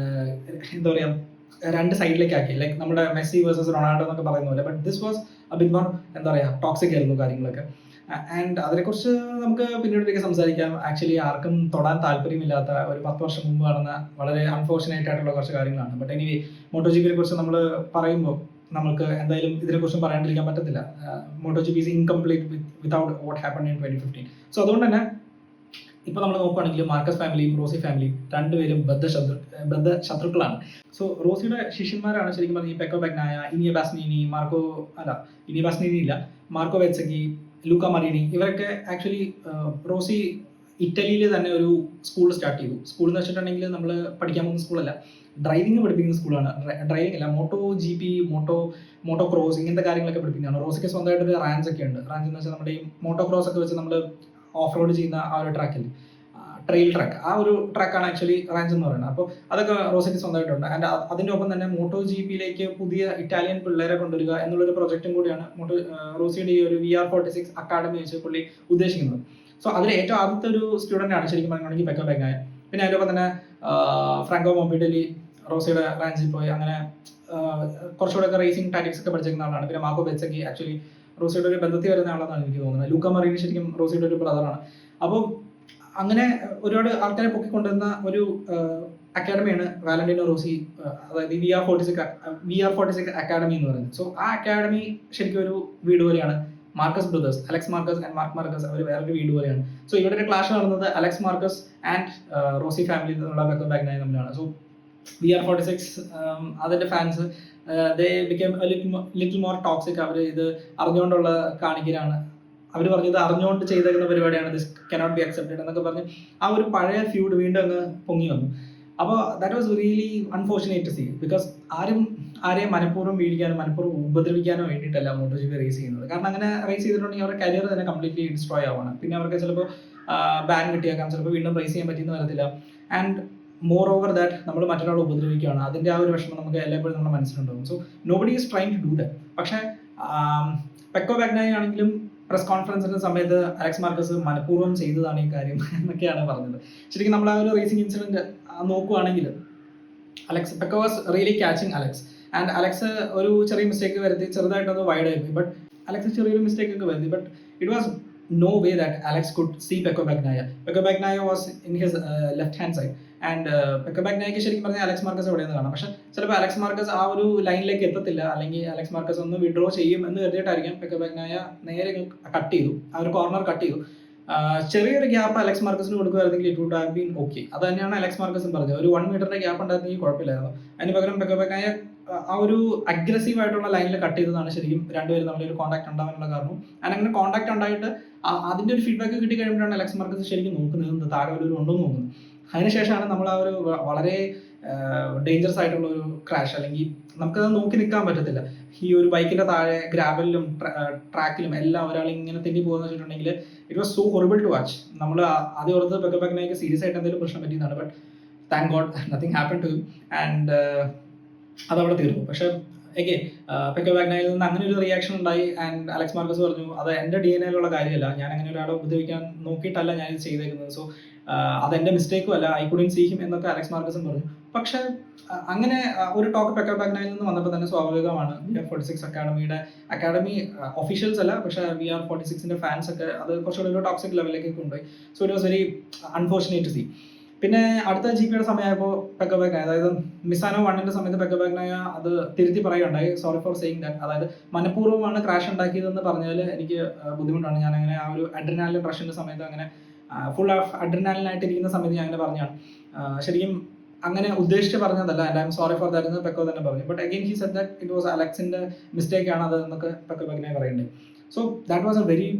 എന്താ പറയുക രണ്ട് സൈഡിലേക്ക് ആക്കി, ലൈക്ക് നമ്മുടെ മെസ്സി വേഴ്സസ് റൊണാൾഡോ എന്നൊക്കെ പറയുന്ന പോലെ. But this was A bit more എന്താ പറയുക ടോക്സിക് ആയിരുന്നു കാര്യങ്ങളൊക്കെ. ആൻഡ് അതിനെക്കുറിച്ച് നമുക്ക് പിന്നീടൊക്കെ സംസാരിക്കാം. ആക്ച്വലി ആർക്കും തൊടാൻ താല്പര്യമില്ലാത്ത ഒരു 10 വർഷം മുമ്പ് നടന്ന വളരെ അൺഫോർച്ചുനേറ്റ് ആയിട്ടുള്ള കുറച്ച് കാര്യങ്ങളാണ്. ബട്ട് എനിവേ MotoGPയെ കുറിച്ച് നമ്മൾ പറയുമ്പോൾ നമുക്ക് എന്തായാലും ഇതിനെക്കുറിച്ചും പറയാണ്ടിരിക്കാൻ പറ്റത്തില്ല. MotoGP is incomplete without what happened in 2015. So അതുകൊണ്ട് തന്നെ ഇപ്പോൾ നമ്മൾ നോക്കുകയാണെങ്കിൽ മാർക്കസ് ഫാമിലിയും റോസി ഫാമിലിയും രണ്ടുപേരും ബദ്ധശത്രുക്കളാണ്. സോ റോസിയുടെ ശിഷ്യന്മാരാണ് ശരിക്കും പറഞ്ഞാൽ ഈ പെക്കോ ബാഗ്നായ, ഇനിയ ബാസ്നിനി, മാർക്കോ വെറ്റ്സക്കി, ലൂക്ക മറീനി. ഇവരൊക്കെ ആക്ച്വലി റോസി ഇറ്റലിയിൽ തന്നെ ഒരു സ്കൂൾ സ്റ്റാർട്ട് ചെയ്തു. സ്കൂൾ എന്ന് വെച്ചിട്ടുണ്ടെങ്കിൽ നമ്മൾ പഠിക്കാൻ പോകുന്ന സ്കൂളല്ല, ഡ്രൈവിംഗ് പഠിപ്പിക്കുന്ന സ്കൂളാണ്. ഡ്രൈവിംഗ് അല്ല, Moto G P, motocross, ഇങ്ങനത്തെ കാര്യങ്ങളൊക്കെ പഠിപ്പിക്കുന്നതാണ്. റോസിക്ക് സ്വന്തമായിട്ടൊരു റാഞ്ച് ഒക്കെ ഉണ്ട്. റാഞ്ച് എന്ന് വെച്ചാൽ നമ്മുടെ ഈ മോട്ടോ ക്രോസ് ഒക്കെ വെച്ച് നമ്മൾ ഓഫ് റോഡ് ചെയ്യുന്ന ആ ഒരു ട്രാക്കിൽ, ട്രെയിൽ ട്രാക്ക്, ആ ഒരു ട്രാക്കാണ് ആക്ച്വലി റാഞ്ച് എന്ന് പറയുന്നത്. അപ്പോൾ അതൊക്കെ റോസിക്ക് സ്വന്തമായിട്ടുണ്ട്. ആൻഡ് അതിൻ്റെ ഒപ്പം തന്നെ മോട്ടോ ജി പിയിലേക്ക് പുതിയ ഇറ്റാലിയൻ പിള്ളേരെ കൊണ്ടുവരിക എന്നുള്ളൊരു പ്രൊജക്റ്റും കൂടിയാണ് റോസിയുടെ ഈ ഒരു VR46 അക്കാഡമി വെച്ച് പുള്ളി ഉദ്ദേശിക്കുന്നത്. സോ അതിൽ ഏറ്റവും ആദ്യത്തെ ഒരു സ്റ്റുഡൻ്റ് ആണ് ശരിക്കും പറയുകയാണെങ്കിൽ പെക്കോ ബാഗ്നായ. പിന്നെ അതിൻ്റെ ഒപ്പം തന്നെ ഫ്രാങ്കോ മൊബിഡലി റോസിയുടെ റാഞ്ചിൽ പോയി അങ്ങനെ കുറച്ചുകൂടെ ഒക്കെ റേസിംഗ് ടാറ്റിക്സ് ഒക്കെ പഠിച്ചിരിക്കുന്ന ആളാണ്. പിന്നെ മാർക്കോ ബെറ്റ്സക്കി ആക്ച്വലി റോസിയുടെ ഒരു ബന്ധത്തിൽ വരുന്ന ആളെന്നാണ് എനിക്ക് തോന്നുന്നത്. ലൂക്ക മറീനി ശരിക്കും റോസിയുടെ ഒരു ബ്രദറാണ്. അപ്പോൾ അങ്ങനെ ഒരുപാട് ആൾക്കാരെ പൊക്കിക്കൊണ്ടുവന്ന ഒരു അക്കാഡമിയാണ് വാലന്റീനോ റോസി, അതായത് VR46 അക്കാഡമി എന്ന് പറയുന്നത്. സോ ആ അക്കാഡമി ശരിക്കും ഒരു വീട് പോലെയാണ്. Marquez brothers, Alex Marquez and Marc Marquez, അവർ വേറൊരു വീട് പോലെയാണ്. സോ ഇവിടെ ഒരു ക്ലാഷ് നടന്നത് Alex Marquez and Rossi family എന്നുള്ള പെക്കോ ബാഗ്നായ തമ്മിലാണ്. സോ VR46 അതിൻ്റെ fans they become little more toxic. അവർ ഇത് അറിഞ്ഞുകൊണ്ടുള്ള കാണിക്കലാണ്. അവർ പറഞ്ഞത് അറിഞ്ഞുകൊണ്ട് ചെയ്തേക്കുന്ന പരിപാടിയാണ്, ദിസ് കനോട്ട് ബി അക്സെപ്റ്റഡ് എന്നൊക്കെ പറഞ്ഞ് ആ ഒരു പഴയ ഫ്യൂഡ് വീണ്ടും അങ്ങ് പൊങ്ങി വന്നു. അപ്പോൾ that was really unfortunate to see. Because ആരെയും മനഃപൂർവ്വം വീഴിക്കാനോ മനഃപൂർവ്വം ഉപദ്രവിക്കാനോ വേണ്ടിയിട്ടല്ല മോട്ടോ ജി പി റേസ് ചെയ്യുന്നത്. കാരണം അങ്ങനെ റേസ് ചെയ്തിട്ടുണ്ടെങ്കിൽ അവരുടെ കരിയർ തന്നെ കംപ്ലീറ്റ്ലി ഡിസ്ട്രോയ് ആവുകയാണ്. പിന്നെ അവർക്ക് ചിലപ്പോൾ ബാൻ കിട്ടിയേക്കാം, ചിലപ്പോൾ വീണ്ടും റേസ് ചെയ്യാൻ പറ്റിയെന്ന് വരത്തില്ല. ആൻഡ് മോർ ഓവർ ദാറ്റ് നമ്മൾ മറ്റൊരാളെ ഉപദ്രവിക്കുകയാണ്, അതിൻ്റെ ആ ഒരു വിഷമം നമുക്ക് എല്ലായ്പ്പോഴും നമ്മുടെ മനസ്സിലുണ്ടാകും. So nobody is trying to do that. പക്ഷേ പെക്കോ ബാഗ്നായ ആണെങ്കിലും പ്രസ് കോൺഫറൻസിന്റെ സമയത്ത് അലക്സ് മാർക്കസ് മനഃപൂർവ്വം ചെയ്തതാണ് ഈ കാര്യം എന്നൊക്കെയാണ് പറഞ്ഞത്. ശരിക്കും നമ്മൾ ആ ഒരു റേസിംഗ് ഇൻസിഡന്റ് നോക്കുവാണെങ്കിൽ Pecco was really catching Alex. And Alex ഒരു ചെറിയ മിസ്റ്റേക്ക് വരുത്തി, ചെറുതായിട്ടൊന്ന് വൈഡ് ആയിപ്പോയി. ബട്ട് അലക്സ് ചെറിയൊരു മിസ്റ്റേക്ക് ഒക്കെ വരുത്തി. But it was no way that Alex could see Pecco Bagnaia. Pecco Bagnaia was in his left hand side. And Pecco ബാഗ്നായക്ക് ശരിക്കും പറഞ്ഞാൽ അലക്സ് മാർക്കസ് എവിടെയെന്ന് കാണാം. പക്ഷേ ചിലപ്പോൾ അലക്സ് മാർക്കസ് ആ ഒരു ലൈനിലേക്ക് എത്തത്തില്ല, അല്ലെങ്കിൽ അലക്സ് മാർക്കസ് ഒന്ന് വിഡ്രോ ചെയ്യും എന്ന് കരുതിയിട്ടായിരിക്കും പെക്കോ ബാഗ്നായ നേരെ കട്ട് ചെയ്തു, ആ ഒരു കോർണർ കട്ട് ചെയ്തു. ചെറിയൊരു ഗ്യാപ്പ് അലക്സ് മാർക്കസിന് കൊടുക്കുമായിരുന്നെങ്കിൽ it would have been okay. അത് തന്നെയാണ് അലക്സ് മാർക്കസും പറഞ്ഞത്. ഒരു 1 മീറ്ററിന്റെ ഗ്യാപ്പ് ഉണ്ടായിരുന്നെങ്കിൽ കുഴപ്പമില്ലായിരുന്നു. അതിന് പകരം പെക്കോ ബാഗ്നായ ആ ഒരു അഗ്രസീവ് ആയിട്ടുള്ള ലൈനിൽ കട്ട് ചെയ്തതാണ് ശരിക്കും രണ്ടുപേരും തമ്മിൽ ഒരു കോൺടാക്ട് ഉണ്ടാവാനുള്ള കാരണം. അങ്ങനെ കോൺടാക്ട് ഉണ്ടായിട്ട് അതിന്റെ ഒരു ഫീഡ്ബാക്ക് കിട്ടി കഴിയുമ്പോഴാണ് അലക്സ് മാർക്കസ് ശരിക്കും നോക്കുന്നത് താഴെ ഒരു ഉണ്ടോ എന്ന് നോക്കുന്നത്. അതിനുശേഷമാണ് നമ്മൾ ആ ഒരു വളരെ ഡേഞ്ചറസ് ആയിട്ടുള്ള ഒരു ക്രാഷ്, അല്ലെങ്കിൽ നമുക്കത് നോക്കി നിൽക്കാൻ പറ്റത്തില്ല. ഈ ഒരു ബൈക്കിന്റെ താഴെ ഗ്രാവലിലും ട്രാക്കിലും എല്ലാം ഒരാൾ ഇങ്ങനെ തെന്നി പോകുന്ന വെച്ചിട്ടുണ്ടെങ്കിൽ it was so horrible to watch. നമ്മൾ ആദ്യം ഓർത്ത് പെക്കോ ബാഗ്നായക്ക് സീരിയസ് ആയിട്ട് എന്തെങ്കിലും പ്രശ്നം പറ്റിയതാണ്. But thank God nothing happen to him and അതവിടെ തീർന്നു. പക്ഷെ എഗെയിൻ പെക്കോ ബാഗ്നായിൽ നിന്ന് അങ്ങനെ ഒരു റിയാക്ഷൻ ഉണ്ടായി. ആൻഡ് അലക്സ് മാർക്കസ് പറഞ്ഞു അത് എൻ്റെ DNA-യിലുള്ള കാര്യമല്ല, ഞാൻ അങ്ങനെ ഒരാളെ ഉപദ്രവിക്കാൻ നോക്കിയിട്ടല്ല ഞാനിത് ചെയ്തേക്കുന്നത്. സോ അതെൻ്റെ മിസ്റ്റേക്കും അല്ല, ഐ കുഡിൻ സീ ഹിം എന്നൊക്കെ അലക്സ് മാർക്കസും പറഞ്ഞു. പക്ഷെ അങ്ങനെ ഒരു ടോക്ക് പെക്കോ ബാഗ്നായിൽ നിന്ന് വന്നപ്പോൾ തന്നെ സ്വാഭാവികമാണ് VR46 അക്കാഡമി ഒഫീഷ്യൽസ് അല്ല, പക്ഷേ VR46ന്റെ ഫാൻസ് ഒക്കെ അത് കുറച്ചുകൂടി ഒരു ടോക്സിക് ലെവലിലേക്ക് കൊണ്ടുപോയി. So it was very unfortunate to see. പിന്നെ അടുത്ത GP സമയമായപ്പോൾ പെക്കോ ബാഗ്നായ, അതായത് മിസാനോ 1ന്റെ സമയത്ത് പെക്കോ ബാഗ്നായ അത് തിരുത്തി പറയുകയുണ്ടായി, സോറി ഫോർ സെയിങ് ദാറ്റ്. അതായത് മനഃപൂർവ്വമാണ് ക്രാഷ് ഉണ്ടാക്കിയതെന്ന് പറഞ്ഞാൽ എനിക്ക് ബുദ്ധിമുട്ടാണ്. ഞാൻ അങ്ങനെ ആ ഒരു അഡ്രിനാലിൻ റഷിന്റെ സമയത്ത് അങ്ങനെ ഫുൾ ഓഫ് അഡ്രിനാലിനായിട്ട് ഇരിക്കുന്ന സമയത്ത് ഞാൻ അങ്ങനെ പറഞ്ഞാണ്. ശരിക്കും അങ്ങനെ ഉദ്ദേശിച്ച് പറഞ്ഞതല്ല, and I'm sorry for that എന്ന് പെക്കോ തന്നെ പറഞ്ഞു. But again he said that it was അലക്സിന്റെ മിസ്റ്റേക്ക് ആണ് അത് എന്നൊക്കെ പെക്കോ ബാഗ്നായ പറയുന്നുണ്ട്. So that was a very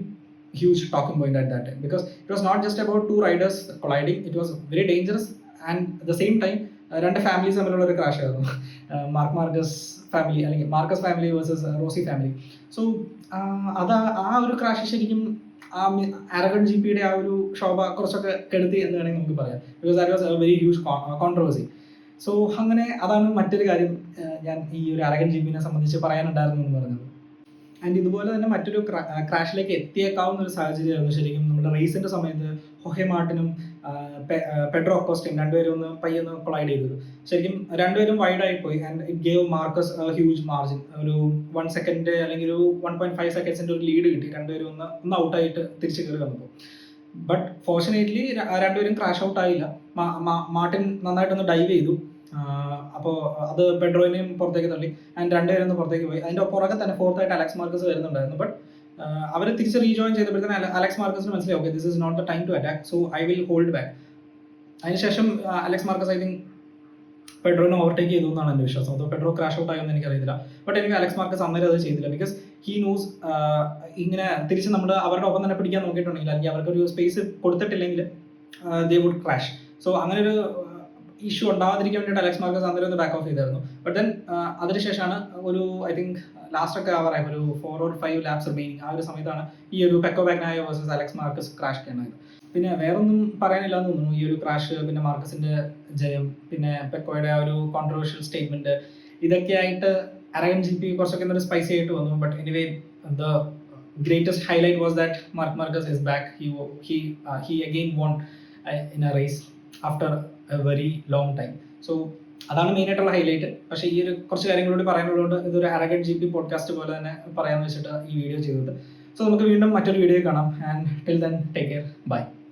huge talking point at that time, because it was not just about two riders colliding, it was very dangerous. And at the same time രണ്ട് families തമ്മിലുള്ള ഒരു crash ആയിരുന്നു, Marquez family അല്ലെങ്കിൽ Marquez family versus Rossi family. So അത് ആ ഒരു crash ശരിക്കും ആ അരഗൺ GPയുടെ ആ ഒരു ശോഭ കുറച്ചൊക്കെ കെടുത്തി എന്ന് വേണമെങ്കിൽ നമുക്ക് പറയാം, because that was a very huge controversy. So അങ്ങനെ അതാണ് മറ്റൊരു കാര്യം ഞാൻ ഈ ഒരു അരഗൺ GPനെ സംബന്ധിച്ച് പറയാനുണ്ടായിരുന്നു എന്ന് പറഞ്ഞത്. ആൻഡ് ഇതുപോലെ തന്നെ മറ്റൊരു ക്രാഷിലേക്ക് എത്തിയേക്കാവുന്ന ഒരു സാഹചര്യമായിരുന്നു ശരിക്കും നമ്മുടെ റേസിന്റെ സമയത്ത് ഹൊഹെ മാർട്ടിനും പെഡ്രോ അക്കോസ്റ്റയും രണ്ടുപേരും ഒന്ന് പയ്യൊന്ന് കൊളൈഡ് ചെയ്തത്. ശരിക്കും രണ്ടുപേരും വൈഡ് ആയി പോയി. And it gave Marquez huge margin. ഒരു 1 സെക്കൻഡ് അല്ലെങ്കിൽ ഒരു 1.5 സെക്കൻഡ്സിന്റെ ഒരു ലീഡ് കിട്ടി രണ്ടുപേരും ഒന്ന് ഔട്ടായിട്ട് തിരിച്ചു കയറി വന്നപ്പോൾ. ബട്ട് ഫോർച്ചുനേറ്റ്ലി രണ്ടുപേരും ക്രാഷ് ഔട്ട് ആയില്ല. മാർട്ടിൻ നന്നായിട്ടൊന്ന് ഡൈവ് ചെയ്തു, അപ്പോൾ അത് പെഡ്രോയിനെയും പുറത്തേക്ക് തള്ളി. ആൻഡ് രണ്ടുപേരും പുറത്തേക്ക് പോയി. അതിന്റെ പുറകെ തന്നെ 4th ആയിട്ട് അലക്സ് മാർക്കസ് വരുന്നുണ്ടായിരുന്നു. ബട്ട് അവർ തിരിച്ച് റീജോയിൻ ചെയ്തപ്പോഴത്തേന് അലക്സ് മാർക്കസിന് മനസ്സിലായി okay this is not the time to attack, so I will hold back. അതിനുശേഷം അലക്സ് മാർക്കസ് ഐ തിങ്ക് പെഡ്രോനെ ഓവർടേക്ക് ചെയ്തു എന്നാണ് എൻ്റെ വിശ്വാസം. അതോ പെഡ്രോ ക്രാഷ് ഔട്ട് ആയെന്ന് എനിക്കറിയത്തില്ല. ബട്ട് എനിക്ക് അലക്സ് മാർക്കസ് അന്നേരം അത് ചെയ്തില്ല, ബിക്കോസ് ഹി നോസ് ഇങ്ങനെ തിരിച്ച് നമ്മൾ അവരുടെ ഒപ്പം തന്നെ പിടിക്കാൻ നോക്കിയിട്ടുണ്ടെങ്കിൽ അല്ലെങ്കിൽ അവർക്കൊരു സ്പേസ് കൊടുത്തിട്ടില്ലെങ്കിൽ ദേ വുഡ് ക്രാഷ്. സോ അങ്ങനെ ഒരു ഇഷ്യൂ ഉണ്ടാവാതിരിക്കാൻ വേണ്ടിയിട്ട് അലക്സ് മാർക്കസ് അന്നേരം ഒന്ന് ബാക്ക് ഓഫ് ചെയ്തായിരുന്നു. ബട്ട് ദെൻ അതിനുശേഷമാണ് ഒരു ഐ തിങ്ക് ലാസ്റ്റ് ഒക്കെ ആവാറായി ഒരു 4 or 5 ലാപ്സ് റിമൈനിങ് ആ ഒരു സമയത്താണ് ഈ ഒരു pekoe ബാഗ്നായോ versus Alex Marcus crash ചെയ്യുന്നത്. പിന്നെ വേറൊന്നും പറയാനില്ല എന്ന് തോന്നുന്നു. ഈ ഒരു ക്രാഷ്, പിന്നെ മാർക്കസിന്റെ ജയം, പിന്നെ പെക്കോയുടെ ആ ഒരു കോൺട്രവേഴ്ഷ്യൽ സ്റ്റേറ്റ്മെന്റ്, ഇതൊക്കെയായിട്ട് അറഗൻ GP കുറച്ചൊക്കെ ഒരു സ്പൈസി ആയിട്ട് വന്നു. But anyway the greatest highlight was that Mark Marquez is back. He again won in a race after a very long time. So അതാണ് മെയിൻ ആയിട്ടുള്ള ഹൈലൈറ്റ്. പക്ഷേ ഈ ഒരു കുറച്ച് കാര്യങ്ങളോട് പറയാനുള്ളതുകൊണ്ട് ഇതൊരു അറഗൻ GP പോഡ്കാസ്റ്റ് പോലെ തന്നെ പറയാമെന്ന് വെച്ചിട്ട് ഈ വീഡിയോ ചെയ്തിട്ട്. സോ നമുക്ക് വീണ്ടും മറ്റൊരു വീഡിയോ കാണാം. And till then take care, by.